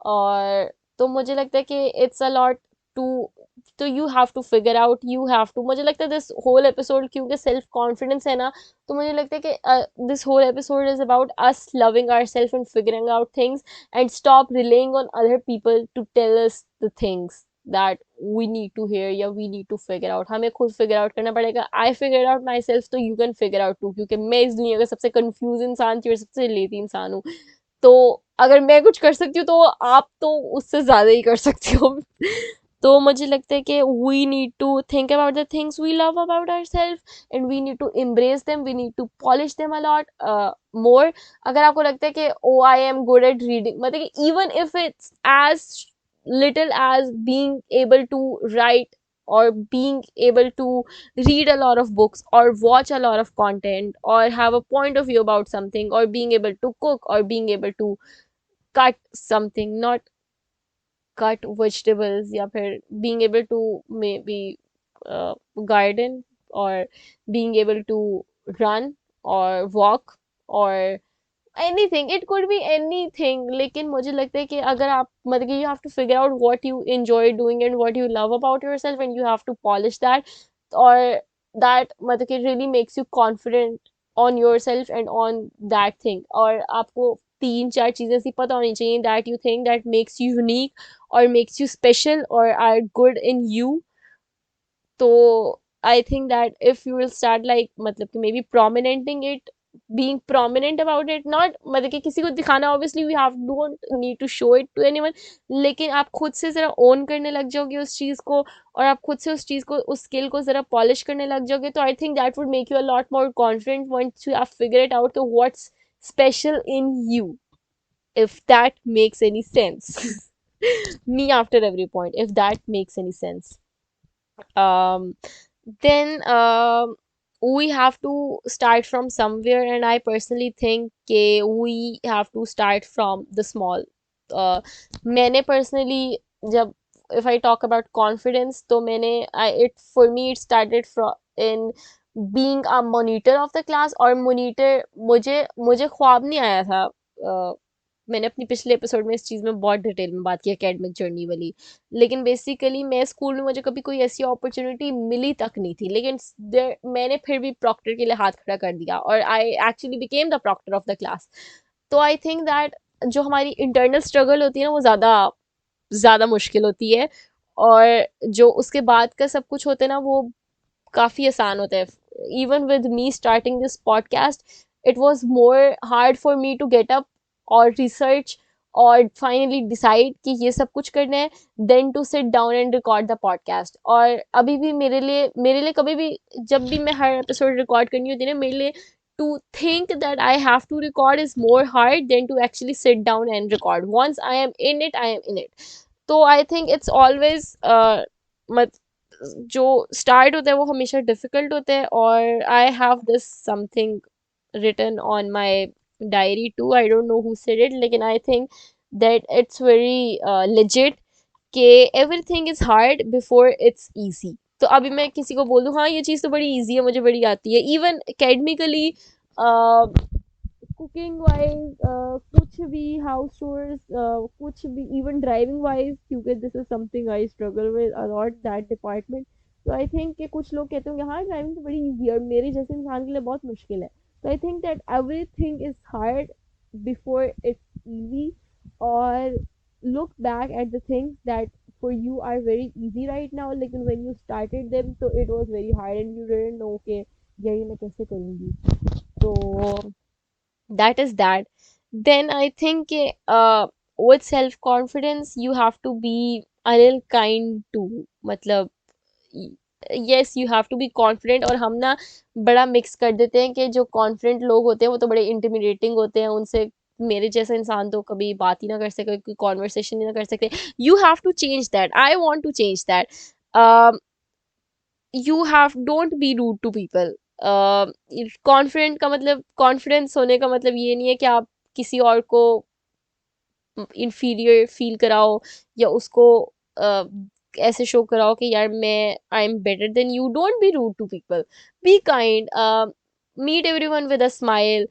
और तो मुझे लगता है कि इट्स अ लॉट टू, तो you have to figure out, you have to, मुझे लगता है दिस होल एपिसोड क्योंकि सेल्फ कॉन्फिडेंस है ना, तो मुझे लगता है कि this whole episode is about us loving our self and figuring out things and stop relying on other people to tell us the things that we need to hear या we need to figure out. हमें खुद figure out करना पड़ेगा. I figured out myself, तो you can figure out too, क्योंकि मैं इस दुनिया का सबसे confused इंसान थी और सबसे लेती इंसान हूँ. तो अगर मैं कुछ कर सकती हूँ तो आप तो उससे ज्यादा ही कर सकती हो. तो मुझे लगता है कि we need to think about the things we love about ourselves and we need to embrace them, we need to polish them a lot more. अगर आपको लगता है कि oh I am good at reading, मतलब कि even if it's as little as being able to write or being able to read a lot of books or watch a lot of content or have a point of view about something or being able to cook or being able to cut something, not cut vegetables, या फिर being able to maybe garden or being able to run or walk or anything, it could be anything. लेकिन मुझे लगता है कि अगर आप मतलब कि you have to figure out what you enjoy doing and what you love about yourself and you have to polish that, or that मतलब कि really makes you confident on yourself and on that thing. और आपको तीन चार चीजें ऐसी पता होनी चाहिए that you think that makes you unique or makes you special or are good in you. तो I think that if you will start like मतलब कि maybe prominenting it, being prominent about it, not मतलब कि किसी को दिखाना, obviously we have don't need to show it to anyone, लेकिन आप खुद से जरा own करने लग जाओगे उस चीज को, और आप खुद से उस चीज को, उस स्किल को जरा पॉलिश करने लग जाओगे, तो I think that would make you a lot more confident once you have figured it out, तो what's special in you, if that makes any sense. Me after every point, if that makes any sense. um, then we have to start from somewhere, and I personally think we have to start from the small. मैंने personally, जब if I talk about confidence, तो मैंने it for me it started from in being a monitor of the class, और monitor मुझे मुझे ख्वाब नहीं आया था। मैंने अपनी पिछले एपिसोड में इस चीज़ में बहुत डिटेल में बात की एकेडमिक जर्नी वाली, लेकिन बेसिकली मैं स्कूल में मुझे कभी कोई ऐसी अपॉर्चुनिटी मिली तक नहीं थी, लेकिन मैंने फिर भी प्रॉक्टर के लिए हाथ खड़ा कर दिया, और I actually became the proctor of the class. तो आई थिंक दैट जो हमारी इंटरनल स्ट्रगल होती है ना, वो ज़्यादा ज़्यादा मुश्किल होती है, और जो उसके बाद का सब कुछ होता है ना, वो काफ़ी आसान होता है। Even with me starting this podcast, it was more hard for me to get up और रिसर्च और फाइनली डिसाइड कि ये सब कुछ करना है, then to sit down and record the podcast. और अभी भी मेरे लिए कभी भी, जब भी मैं हर एपिसोड रिकॉर्ड करनी होती है ना, मेरे लिए to think that I have to record is more hard than to actually sit down and record. Once I am in it, I am in it. तो आई थिंक इट्स ऑलवेज मत जो start होता है वो हमेशा difficult होता है, और I have this something written on my diary too. I don't know who said it, लेकिन I think that it's very legit कि everything is hard before it's easy. तो अभी मैं किसी को बोल दूँ हाँ ये चीज़ तो बड़ी easy है, मुझे बड़ी आती है, even academically, कुकिंग वाइज, कुछ भी हाउस चोर्स, कुछ भी इवन ड्राइविंग वाइज, क्योंकि this is something I struggle with a lot that department. तो आई थिंक कि कुछ लोग कहते होंगे हाँ ड्राइविंग तो बड़ी इजी है, और मेरे जैसे इंसान के लिए बहुत मुश्किल है। तो I think that everything is hard before it's easy, और look back at the things that for you are very easy right now, लेकिन व्हेन यू स्टार्टेड देम तो it was very hard and you didn't know के ये मैं कैसे करूँगी। तो that is that. Then I think with self confidence you have to be a little kind too, मतलब yes you have to be confident, और हम ना बड़ा मिक्स कर देते हैं कि जो कॉन्फिडेंट लोग होते हैं वो तो बड़े इंटिमिडेटिंग होते हैं, उनसे मेरे जैसा इंसान तो कभी बात ही ना कर सके, कोई कॉन्वर्सेशन ही ना कर सकते। You have to change that, I want to change that. You have don't be rude to people. Confident का मतलब, कॉन्फिडेंस होने का मतलब ये नहीं है कि आप किसी और को इंफीरियर फील कराओ, या उसको ऐसे शो कराओ कि यार मैं I am better than you. Don't be rude to people, be kind, meet everyone with a smile.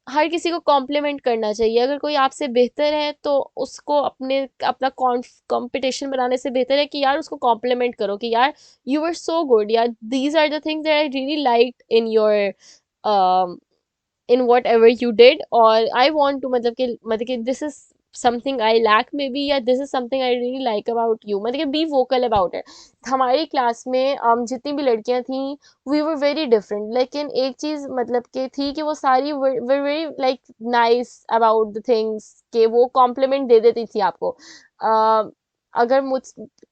हर किसी को कॉम्प्लीमेंट करना चाहिए, अगर कोई आपसे बेहतर है तो उसको अपना कंपटीशन बनाने से बेहतर है कि यार उसको कॉम्प्लीमेंट करो कि यार यू वर सो गुड, यार these are the things that I really like in your in whatever you did, or I want to मतलब कि this is something I lack maybe, या this is something I really like about you, मतलब कि be vocal about it। हमारी class में जितनी भी लड़कियां थी we were very different, लेकिन एक चीज मतलब कि थी कि वो सारी were very like nice about the things, कि वो compliment दे देती थी आपको। अगर मुझ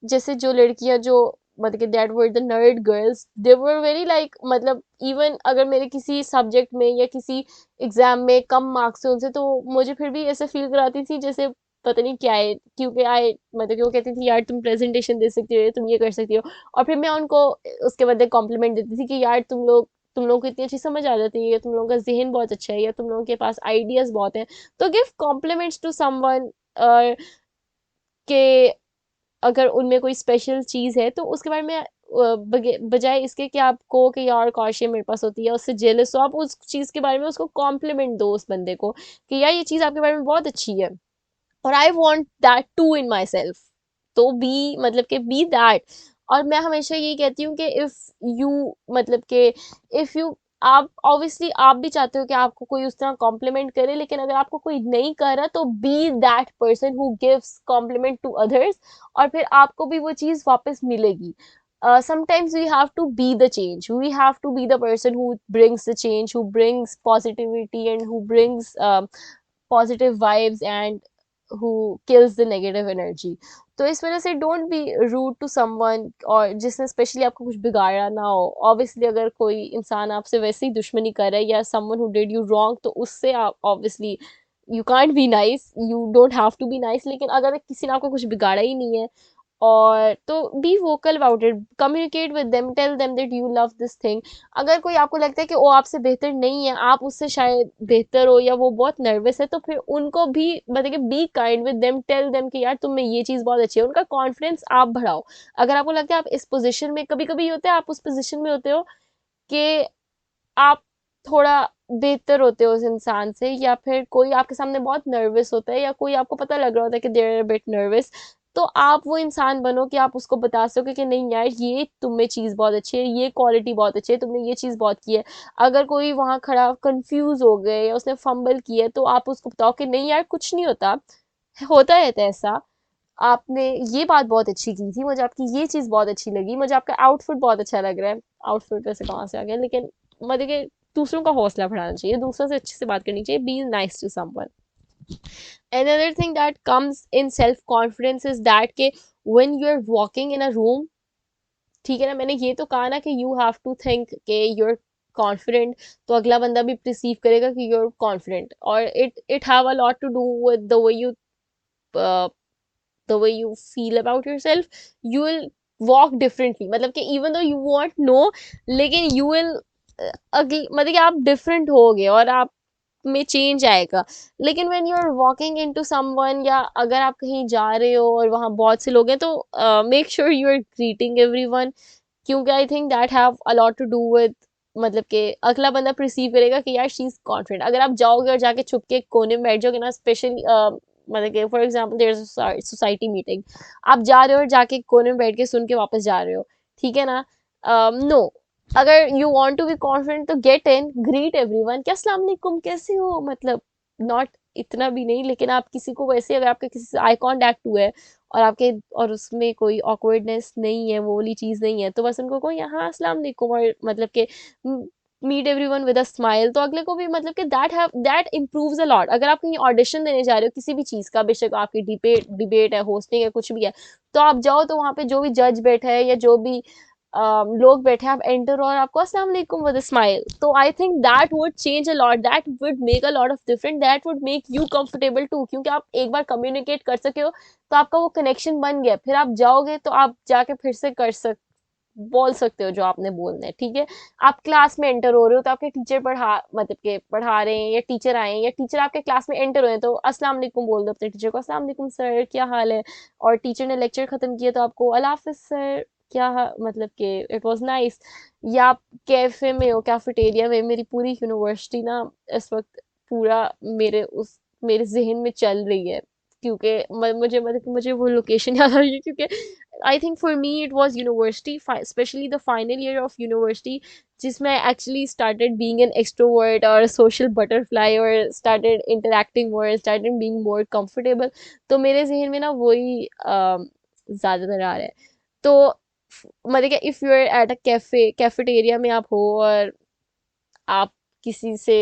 जैसे जो लड़कियां जो मतलब कि that were the nerd girls, they were very like, मतलब इवन अगर मेरे किसी सब्जेक्ट में या किसी एग्जाम में कम मार्क्स थे उनसे, तो मुझे फिर भी ऐसे फील कराती थी जैसे पता नहीं क्या है, क्योंकि आई मतलब कि वो कहती थी यार तुम प्रेजेंटेशन दे सकती हो, तुम ये कर सकती हो, और फिर मैं उनको उसके बदले कॉम्प्लीमेंट देती थी कि यार तुम लोगों को इतनी अच्छी समझ आ जाती है, या तुम लोगों का जहन बहुत अच्छा है, या तुम लोगों के पास आइडियाज बहुत हैं। तो गिव कॉम्प्लीमेंट्स टू समवन, के अगर उनमें कोई स्पेशल चीज़ है तो उसके बारे में बजाय इसके कि आप कहो कि यार काश ये मेरे पास होती है, उससे जेलस हो, आप उस चीज़ के बारे में उसको कॉम्प्लीमेंट दो उस बंदे को कि यार ये चीज़ आपके बारे में बहुत अच्छी है, और I want that too in my self. तो बी मतलब कि बी दैट। और मैं हमेशा यही कहती हूँ कि इफ़ यू मतलब कि इफ़ यू आप ऑब्वियसली आप भी चाहते हो कि आपको कोई उस तरह कॉम्प्लीमेंट करे, लेकिन अगर आपको कोई नहीं कर रहा तो be that person who gives compliment to others, और फिर आपको भी वो चीज़ वापस मिलेगी। sometimes we have to be the change. We have to be the person who brings the change, who brings positivity, and who brings positive vibes, and who kills the negative energy. तो इस वजह से don't be rude to someone, और जिसने specially आपको कुछ बिगाड़ा ना हो. ऑब्वियसली अगर कोई इंसान आपसे वैसे ही दुश्मनी कर रहा है, या someone who did you wrong, तो उससे आप obviously you can't be nice, you don't have to be nice. लेकिन अगर किसी ने आपको कुछ बिगाड़ा ही नहीं है, और तो be vocal about it, communicate with them, tell them that you love this thing. अगर कोई आपको लगता है कि वो आपसे बेहतर नहीं है, आप उससे शायद बेहतर हो, या वो बहुत नर्वस है, तो फिर उनको भी मतलब कि be kind with them, tell them कि यार तुम में ये चीज़ बहुत अच्छी है. उनका कॉन्फिडेंस आप बढ़ाओ. अगर आपको लगता है आप इस पोजीशन में, कभी कभी होता है आप उस पोजीशन में होते हो कि आप थोड़ा बेहतर होते हो उस इंसान से, या फिर कोई आपके सामने बहुत नर्वस होता है, या कोई आपको पता लग रहा होता है कि दे आर बिट नर्वस, तो आप वो इंसान बनो कि आप उसको बता सको कि नहीं यार, ये तुम में चीज़ बहुत अच्छी है, ये क्वालिटी बहुत अच्छी है, तुमने ये चीज़ बहुत की है. अगर कोई वहाँ खड़ा कंफ्यूज हो गए, या उसने फंबल किया है, तो आप उसको बताओ कि नहीं यार, कुछ नहीं होता, होता रहता है ऐसा. आपने ये बात बहुत अच्छी की थी, मुझे आपकी ये चीज़ बहुत अच्छी लगी, मुझे आपका आउटफिट बहुत अच्छा लग रहा है. आउटफिट वैसे कहाँ से आ गया, लेकिन मतलब कि दूसरों का हौसला बढ़ाना चाहिए, दूसरों से अच्छे से बात करनी चाहिए, be nice to someone. Another thing that comes in self confidence is that के when you are walking in a room, ठीक है ना, मैंने ये तो कहा ना कि यू हैव टू थिंक कि you're कॉन्फिडेंट, तो अगला बंदा भी परसीव करेगा कि you're कॉन्फिडेंट, और it have a lot to do with the way you feel about yourself. You will walk differently, मतलब कि even though you won't know, लेकिन you will अगली मतलब कि आप डिफरेंट होगे, और आप में चेंज आएगा. लेकिन when you are walking into someone, या अगर आप कहीं जा रहे हो और वहाँ बहुत से लोग हैं, तो make sure you are greeting everyone, क्योंकि I think that have a lot to do with, मतलब कि अगला बंदा परसीव करेगा कि यार शी इज कॉन्फिडेंट. अगर आप जाओगे और जाके छुप के कोने में बैठ जाओगे ना, स्पेशली मतलब कि for example there is society meeting, आप जा रहे हो और जाके कोने में बैठ के सुन के वापस जा रहे हो, ठीक है ना, नो. अगर you want to be confident, तो गेट इन, ग्रीट एवरीवन, क्या अस्सलाम वालेकुम, कैसे हो, मतलब नॉट इतना भी नहीं, लेकिन आप किसी को वैसे, अगर आपका किसी से आई कांटेक्ट हुआ है, और आपके और उसमें कोई ऑकवर्डनेस नहीं है, वो वाली चीज़ नहीं है, तो बस उनको कहो यहाँ अस्सलाम वालेकुम, और मतलब के meet everyone with a smile, तो अगले को भी मतलब कि दैट इम्प्रूव्स अ लॉट. अगर आप कहीं ऑडिशन देने जा रहे हो किसी भी चीज़ का, बेशक आपकी डिबेट है, होस्टिंग है, कुछ भी है, तो आप जाओ, तो वहाँ पे जो भी जज बैठा है, या जो भी लोग बैठे हैं, आप एंटर और आपको अस्सलाम वालेकुम विद अ स्माइल. तो I think that would change a lot, that would make a lot of different, that would make you comfortable too, क्योंकि आप एक बार कम्युनिकेट कर सके हो, तो आपका वो कनेक्शन बन गया, फिर आप जाओगे तो आप जाके फिर से कर सक बोल सकते हो जो आपने बोलना है, ठीक है. आप क्लास में एंटर हो रहे हो, तो आपके टीचर मतलब के पढ़ा रहे हैं, या टीचर आए हैं, या टीचर आपके क्लास में एंटर हुए हैं, तो अस्सलाम वालेकुम बोल दो अपने टीचर को, अस्सलाम वालेकुम सर, क्या हाल है. और टीचर ने लेक्चर खत्म किया, तो आपको अल्लाह हाफिज सर, मतलब कि इट वाज नाइस. या आप कैफे में हो, कैफेटेरिया में, मेरी पूरी यूनिवर्सिटी ना इस वक्त पूरा मेरे जहन में चल रही है, क्योंकि मुझे वो लोकेशन याद आ रही है, क्योंकि I think for me it was university, especially the final year of university, जिसमें I actually started being an extrovert or a social butterfly, or started interacting more, started being more comfortable. तो मेरे जहन में ना वही ज़्यादातर आ रहा है. तो मतलब कि if you are at a cafeteria में आप हो, और आप किसी से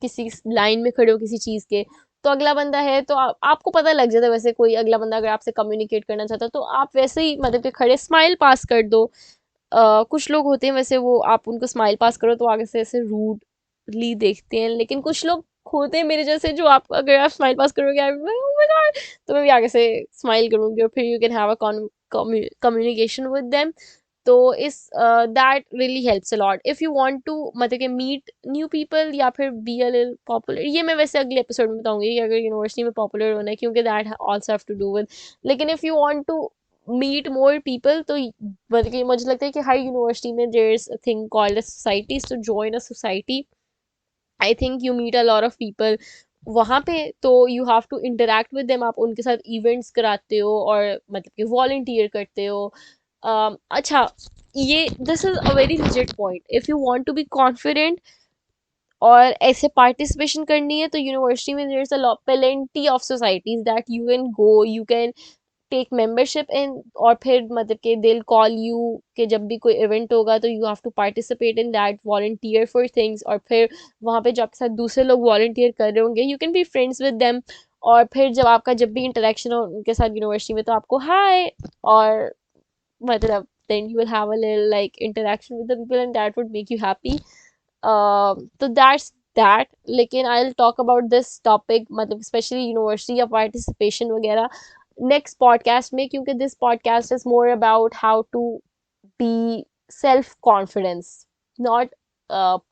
किसी लाइन में खड़े हो किसी चीज़ के, तो अगला बंदा है, तो आपको पता लग जाता है वैसे, कोई अगला बंदा अगर आपसे कम्युनिकेट करना चाहता है, तो आप वैसे ही मतलब कि खड़े स्माइल पास कर दो. कुछ लोग होते हैं वैसे, वो आप उनको स्माइल पास करो तो आगे से ऐसे रूडली देखते हैं, लेकिन कुछ लोग होते हैं मेरे जैसे, जो आप अगर आप स्माइल पास करोगे, oh my God, तो मैं भी आगे से स्माइल करूंगी, और फिर you can have a communication with them. तो इस that really helps a lot if you want to मतलब कि मीट न्यू पीपल, या फिर बी अ लिटिल पॉपुलर. ये मैं वैसे अगले एपिसोड में बताऊंगी कि अगर यूनिवर्सिटी में पॉपुलर होना है, क्योंकि that also have to do with. लेकिन if you want to meet more people, तो मतलब कि मुझे लगता है कि हर यूनिवर्सिटी में there is a thing called a society. So join a society, I think you meet a lot of people वहाँ पे, तो you have to interact with them. आप उनके साथ इवेंट्स कराते हो, और मतलब कि वॉलंटियर करते हो. अच्छा, ये this is a very legit point. If you want to be confident और ऐसे पार्टिसिपेशन करनी है, तो यूनिवर्सिटी में there is a plenty of societies that you can go, you can take membership in, और फिर मतलब कि दे कॉल यू कि जब भी कोई इवेंट होगा तो you have to participate in that, volunteer for things, और फिर वहाँ पे जो आपके साथ दूसरे लोग वॉलंटियर कर रहे होंगे you can be friends with them. और फिर जब आपका जब भी इंटरेक्शन हो उनके साथ यूनिवर्सिटी में तो आपको हाय, और मतलब then you will have a little like interaction with the people and that would make you happy. So that's that. लेकिन I'll talk about this topic मतलब especially university या participation वगैरह next podcast में, क्योंकि this podcast is more about how to be self confidence, not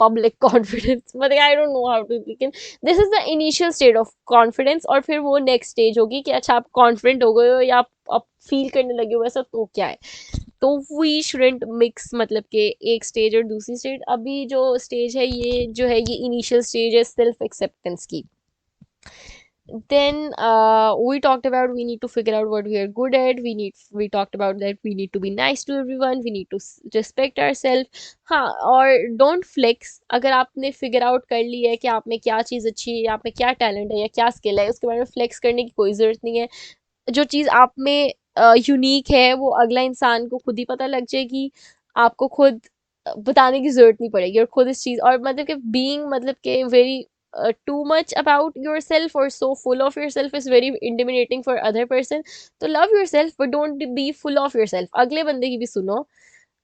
public confidence. मतलब I don't know how to, लेकिन this is the initial state of confidence, और फिर वो next stage होगी कि अच्छा आप confident हो गए हो या आप feel करने लगे हो ऐसा तो क्या है। तो वी शुडेंट मिक्स मतलब कि एक स्टेज और दूसरी स्टेज। अभी जो स्टेज है ये जो है ये इनिशियल स्टेज है सेल्फ एक्सेप्टेंस की। Then we talked about we need to figure out what we are good at, we talked about that we need to be nice to everyone, we need to respect ourselves। हाँ, और don't flex। अगर आपने figure out कर ली है कि आप में क्या चीज़ अच्छी है, आप में क्या टैलेंट है या क्या स्किल है, उसके बारे में flex करने की कोई ज़रूरत नहीं है। जो चीज़ आप में यूनिक है वो अगला इंसान को खुद ही पता लग जाएगी, आपको खुद बताने की ज़रूरत नहीं पड़ेगी, और खुद इस चीज़ और मतलब कि बीइंग मतलब कि very too much about yourself or so full of yourself is very intimidating for other person। तो love yourself but don't be full of yourself। अगले बंदे की भी सुनो,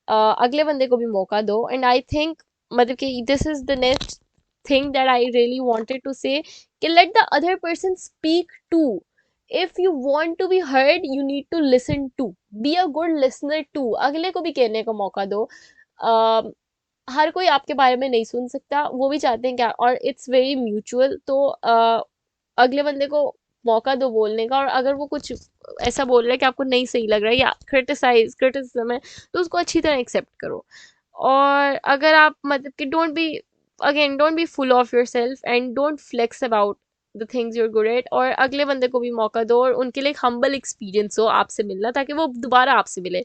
अगले बंदे को भी मौका दो। एंड आई थिंक मतलब कि this is the next thing that I really wanted to say कि let the other person speak too. If you want to be heard you need to listen too, be a good listener too. अगले को भी कहने का मौका दो। uh, हर कोई आपके बारे में नहीं सुन सकता, वो भी चाहते हैं क्या, और इट्स वेरी म्यूचुअल। तो अगले बंदे को मौका दो बोलने का, और अगर वो कुछ ऐसा बोल रहा है कि आपको नहीं सही लग रहा है या क्रिटिसिज्म है तो उसको अच्छी तरह एक्सेप्ट करो। और अगर आप मतलब कि don't be full of your self and don't flex about the things you're good at, और अगले बंदे को भी मौका दो और उनके लिए एक हम्बल एक्सपीरियंस हो आपसे मिलना, ताकि वो दोबारा आपसे मिले।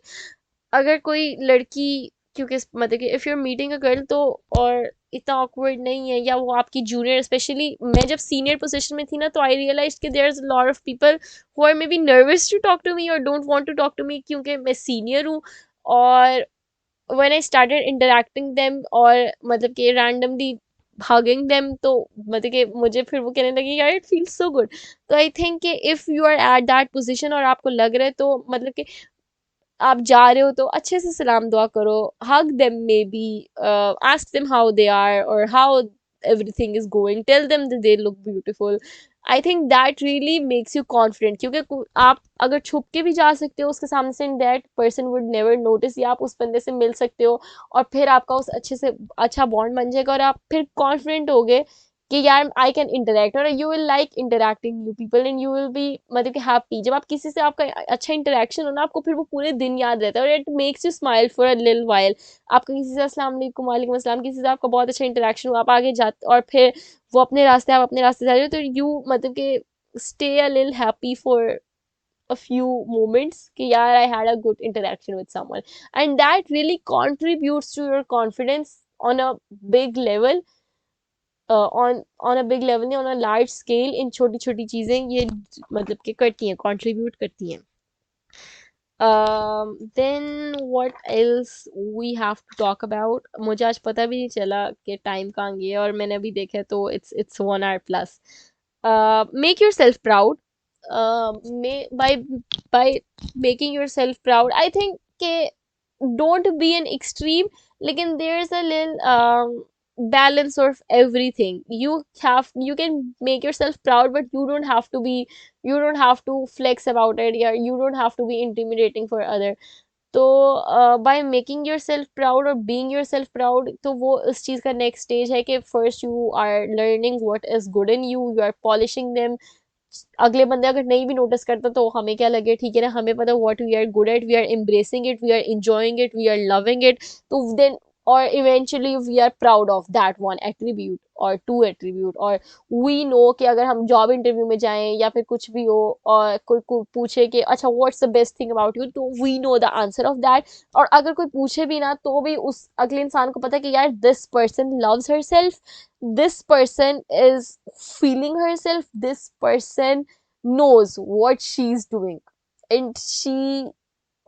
अगर कोई लड़की, क्योंकि मतलब कि if you are meeting a girl तो, और इतना ऑकवर्ड नहीं है या वो आपकी जूनियर, स्पेशली मैं जब सीनियर पोजीशन में थी ना तो आई रियलाइज कि there is a lot of people who are maybe nervous to talk to me और don't want to talk to me, क्योंकि मैं सीनियर हूँ। और when I started interacting them और मतलब कि रैंडमली हगिंग देम, तो मतलब कि मुझे फिर वो कहने लगी यार इट फील्स सो गुड। तो आई थिंक कि if you are at that position और आपको लग रहा है तो मतलब कि आप जा रहे हो तो अच्छे से सलाम दुआ करो, hug them maybe, ask them how they are or how everything is going, tell them that they look beautiful। I think that really makes you confident, क्योंकि आप अगर छुप के भी जा सकते हो उसके सामने से that person would never notice, या आप उस बंदे से मिल सकते हो और फिर आपका उस अच्छे से अच्छा बॉन्ड बन जाएगा और आप फिर कॉन्फिडेंट हो गए कि यार आई कैन इंटरेक्ट, और you will like interacting new people and you will be मतलब कि हैप्पी। जब आप किसी से आपका अच्छा इंटरेक्शन हो ना आपको फिर वो पूरे दिन याद रहता है और it makes you smile for a little while. आपका किसी से अस्सलाम वालेकुम वालेकुम अस्सलाम, किसी से आपका बहुत अच्छा इंटरेक्शन हुआ, आप आगे जाते और फिर वो अपने रास्ते आप अपने रास्ते जा रहे हो तो यू मतलब कि stay a little happy for a few moments कि यार I had a good interaction with someone, and that really contributes to your confidence on a big level, on a big level नहीं, on a large scale. इन छोटी छोटी चीज़ें ये मतलब कि करती हैं, कंट्रीब्यूट करती हैं। Then what else we have to talk about. मुझे आज पता भी नहीं चला कि टाइम कहाँ गया और मैंने अभी देखा तो इट्स 1 hour plus. Make your self proud. By by making your self proud I think के डोंट बी एन एक्सट्रीम, लेकिन there is a little balance of everything। You can make yourself proud but you don't have to flex about it, yeah, you don't have to be intimidating for other। तो by making yourself proud or being yourself proud तो वो इस चीज़ का next stage है कि first you are learning what is good in you, you are polishing them। अगले बंदे अगर नहीं भी नोटिस करता तो हमें क्या लगे, ठीक है ना, हमें पता what we are good at, we are embracing it, we are enjoying it, we are loving it. तो देन और eventually we are proud of that one attribute और टू एट्रीब्यूट। और वी नो कि अगर हम जॉब इंटरव्यू में जाएं या फिर कुछ भी हो और कोई पूछे कि अच्छा what's the best thing about you, तो we know the answer of that. और अगर कोई पूछे भी ना तो भी उस अगले इंसान को पता है कि यार this person loves her self, this person is feeling herself, this person knows what she's doing। and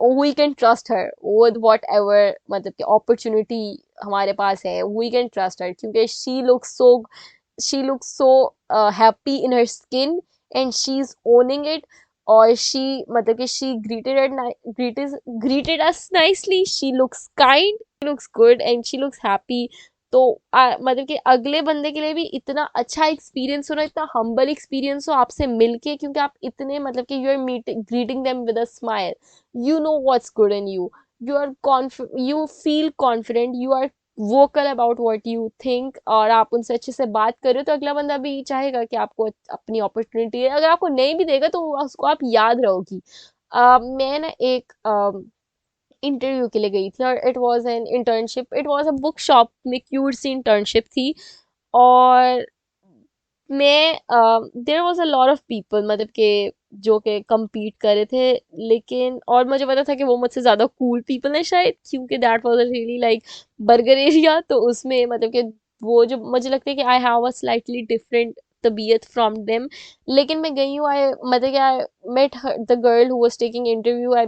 we can trust her with whatever मतलब कि opportunity हमारे पास है, we can trust her क्योंकि she looks so happy in her skin and she's owning it. और she मतलब कि she greeted us nicely, she looks kind, looks good and she looks happy. तो मतलब कि अगले बंदे के लिए भी इतना अच्छा एक्सपीरियंस हो ना, इतना हम्बल एक्सपीरियंस हो आपसे मिलके, क्योंकि आप इतने मतलब कि you are meeting greeting them with a smile, you know what's good in you, you feel confident, you are vocal about what you think, और आप उनसे अच्छे से बात कर रहे हो तो अगला बंदा भी चाहेगा कि आपको अपनी अपॉर्चुनिटी है, अगर आपको नहीं भी देगा तो उसको आप याद रहोगी। मैं ना एक इंटरव्यू के लिए गई थी और it was an internship, it was a book shop में क्यूट सी इंटर्नशिप थी। और मैं there was a lot of people मतलब के जो के compete कर रहे थे, लेकिन और मुझे पता था कि वो मुझसे ज्यादा कूल पीपल है शायद, क्योंकि that was really like burger area, तो उसमें मतलब कि वो जो मुझे लगता है कि I have a slightly different तबीयत फ्रॉम देम। लेकिन मैं गई हूँ, आई मतलब कि I met the girl who was taking interview, I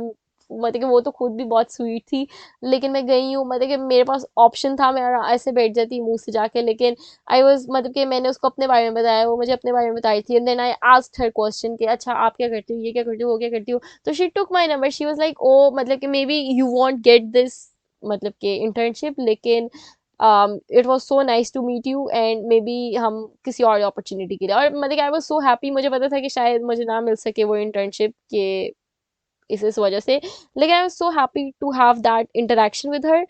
मतलब कि वो तो खुद भी बहुत स्वीट थी। लेकिन मैं गई हूँ मतलब कि मेरे पास ऑप्शन था, मैं ऐसे बैठ जाती मुंह से जाके, लेकिन आई वॉज मतलब कि मैंने उसको अपने बारे में बताया, वो मुझे अपने बारे में बताई थी, and then I asked her question कि अच्छा आप क्या करती हो, ये क्या करती हो, वो क्या करती हो। तो she took my number, she was like oh मतलब कि maybe you want get this मतलब कि इंटर्नशिप, लेकिन it was so nice to meet you and maybe हम किसी और अपॉर्चुनिटी के लिए, और मतलब आई वॉज सो हैप्पी, मुझे पता था कि शायद मुझे ना मिल सके वो इंटर्नशिप के इस वजह से, लेकिन I was so happy to have that interaction with her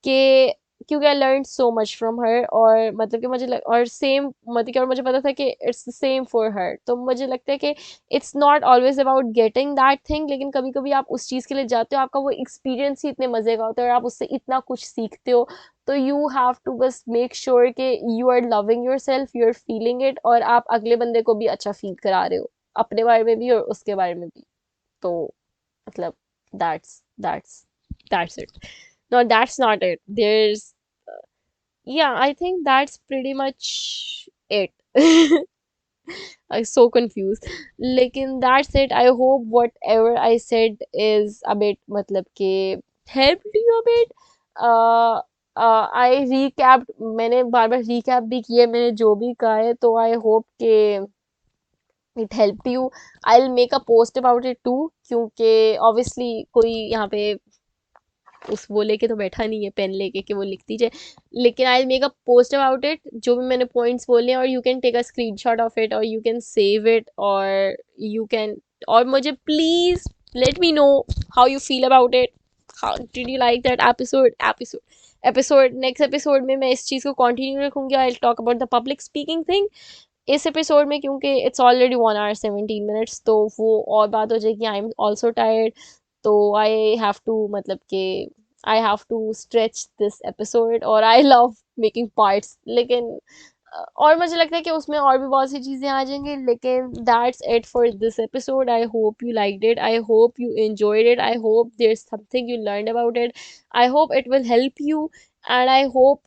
कि क्योंकि I learn so much from her, और मतलब कि और सेम मतलब कि और मुझे पता था कि it's the same for her. तो मुझे लगता है कि it's not always about getting that thing, लेकिन कभी कभी आप उस चीज़ के लिए जाते हो, आपका वो एक्सपीरियंस ही इतने मज़े का होता है और आप उससे इतना कुछ सीखते हो। तो यू हैव टू बस मेक श्योर कि you are loving your self, you are feeling it, और आप अगले बंदे को भी अच्छा फील करा रहे हो, अपने बारे में भी और उसके बारे में भी। तो मतलब that's that's it. No, that's not it. There's yeah, I think that's pretty much it. I'm so confused. लेकिन that's it. I hope whatever I said is a bit मतलब के helped you a bit. I recapped, मैंने बार बार recap भी किया मैंने जो भी कहा है, तो I hope के it helped you. I'll make a post about it too, क्योंकि obviously कोई यहाँ पे उस वो लेके तो बैठा नहीं है पेन लेके कि वो लिख दीजिए, लेकिन I make a post about it जो भी मैंने पॉइंट्स बोले हैं, और you can take a screenshot of it और यू कैन सेव इट, और यू कैन, और मुझे please let me know how you feel about it, how did you like that episode next episode में मैं इस चीज़ को कंटिन्यू रखूंगी, I talk about the public speaking thing इस एपिसोड में, क्योंकि इट्स ऑलरेडी 1 hour 17 minutes, तो वो और बात हो जाएगी, आई एम ऑल्सो टायर्ड, तो आई हैव टू मतलब कि I have to stretch this episode, और आई लव मेकिंग पार्ट्स, लेकिन और मुझे लगता है कि उसमें और भी बहुत सी चीज़ें आ जाएंगी, लेकिन that's it for this episode. I hope you liked it, I hope you enjoyed it, I hope there is something you learned about it, I hope it will help you, and I hope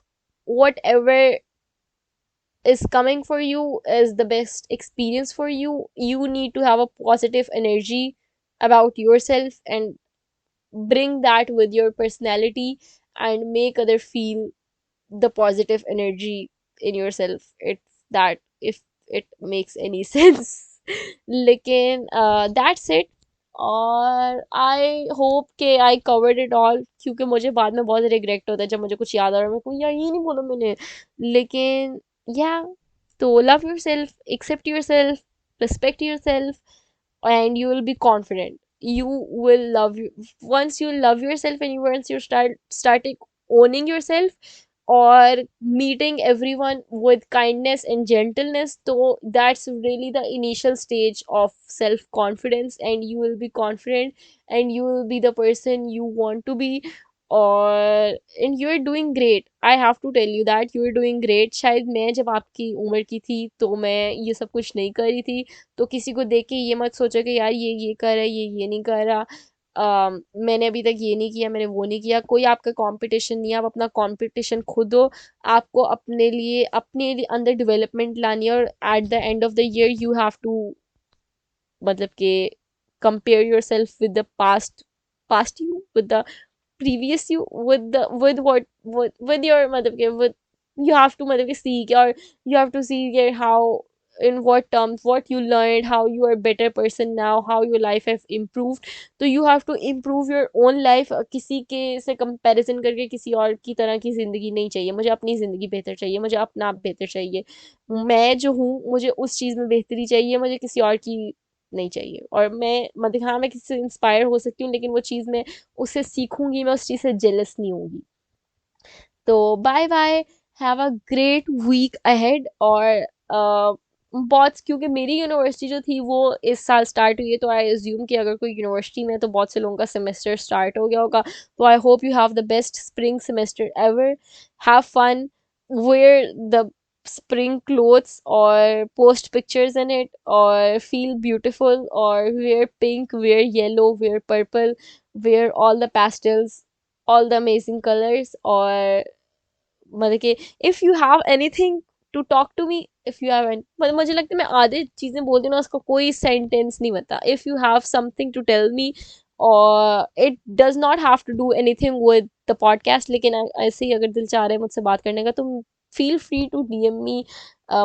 whatever is coming for you is the best experience for you. You need to have a positive energy about yourself and bring that with your personality and make other feel the positive energy in yourself. It's that, if it makes any sense. लेकिन that's it, और I hope के I covered it all, क्योंकि मुझे बाद में बहुत regret होता है जब मुझे कुछ याद आ रहा है, मेरे को यार ये नहीं बोला मैंने, लेकिन या तो love your self, accept your self, respect yourself, and you will be confident. You will love you once you love yourself, and once you starting owning yourself or meeting everyone with kindness and gentleness, so that's really the initial stage of self confidence, and you will be confident and you will be the person you want to be, और and you're doing great. I have to tell you that you're doing great. शायद मैं जब आपकी उम्र की थी तो मैं ये सब कुछ नहीं कर रही थी, तो किसी को देख के ये मत सोचो कि यार ये कर रहा है, ये नहीं कर रहा, मैंने अभी तक ये नहीं किया, मैंने वो नहीं किया। कोई आपका कंपटीशन नहीं है, आप अपना कंपटीशन खुद हो। आपको अपने लिए अंदर डेवलपमेंट लानी है, और at the end of the year you have to मतलब कि compare yourself with the past you, with the previous you, with the with what with your मतलब कि with you have to मतलब कि seek, or you have to see कि how, in what terms, what you learned, how you are a better person now, how your life have improved. तो you have to improve your own life. किसी के से comparison करके किसी और की तरह की जिंदगी नहीं चाहिए मुझे, अपनी जिंदगी बेहतर चाहिए, मुझे अपना आप बेहतर चाहिए। मैं जो हूँ मुझे उस चीज में बेहतरी चाहिए, मुझे किसी और की नहीं चाहिए। और मैं मतलब हाँ मैं किसी से इंस्पायर हो सकती हूँ, लेकिन वो चीज़ मैं उससे सीखूंगी, मैं उस चीज़ से जेलस नहीं होंगी। तो bye bye, have a great week ahead. और बहुत, क्योंकि मेरी यूनिवर्सिटी जो थी वो इस साल स्टार्ट हुई है, तो आई अज्यूम कि अगर कोई यूनिवर्सिटी में है, तो बहुत से लोगों का सेमेस्टर स्टार्ट हो गया होगा। तो I hope you have the best spring semester ever. Have fun, wear the spring clothes or post pictures in it or feel beautiful, or wear pink, wear yellow, wear purple, wear all the pastels, all the amazing colors। और मतलब कि if you have anything to talk to me, if you have, मतलब मुझे लगता है मैं आधे चीजें बोलती हूँ ना, उसका कोई सेंटेंस नहीं बता। If you have something to tell me, और it does not have to do anything with the podcast, लेकिन ऐसे ही अगर दिल चाह रहा है मुझसे बात करने का, तो feel free to DM me.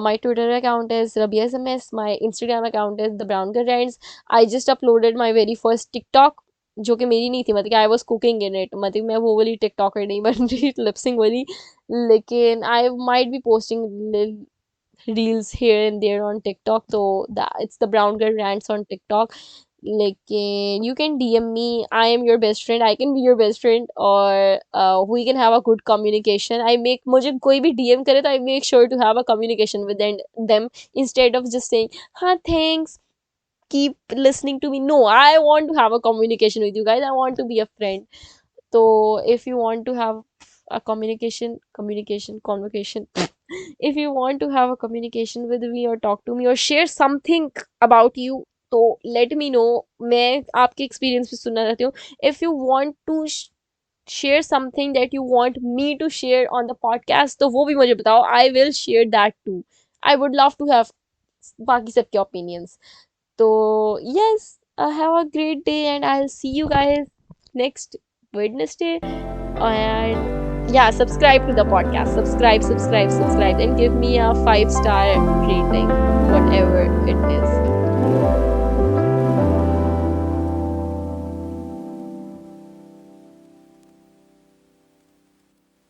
My Twitter account is Rabia SMS. My Instagram account is The Brown Girl Rants. I just uploaded my very first TikTok, जो कि मेरी नहीं थी, मतलब कि I was cooking in it, मतलब मैं वो वाली टिकटॉकर नहीं बन रही लिपसिंग वाली। लेकिन I might be posting reels here and there on TikTok, so that it's the brown girl rants on TikTok। लेकिन you can DM me, I am your best friend, I can be your best friend, और we can have a good communication। I make, मुझे कोई भी DM करे तो I make sure to have a communication with them instead of just saying हाँ thanks, keep listening to me। No, I want to have a communication with you guys, I want to be a friend। so if you want to have a communication conversation if you want to have a communication with me or talk to me or share something about you, तो let me know। मैं आपके experience भी सुनना चाहती हूँ। if you want to share something that you want me to share on the podcast, तो वो भी मुझे बताओ, I will share that too। I would love to have बाकी सबके opinions। तो yes, have a great day and I'll see you guys next Wednesday। And yeah, subscribe to the podcast, subscribe, and give me a 5-star rating, whatever it is।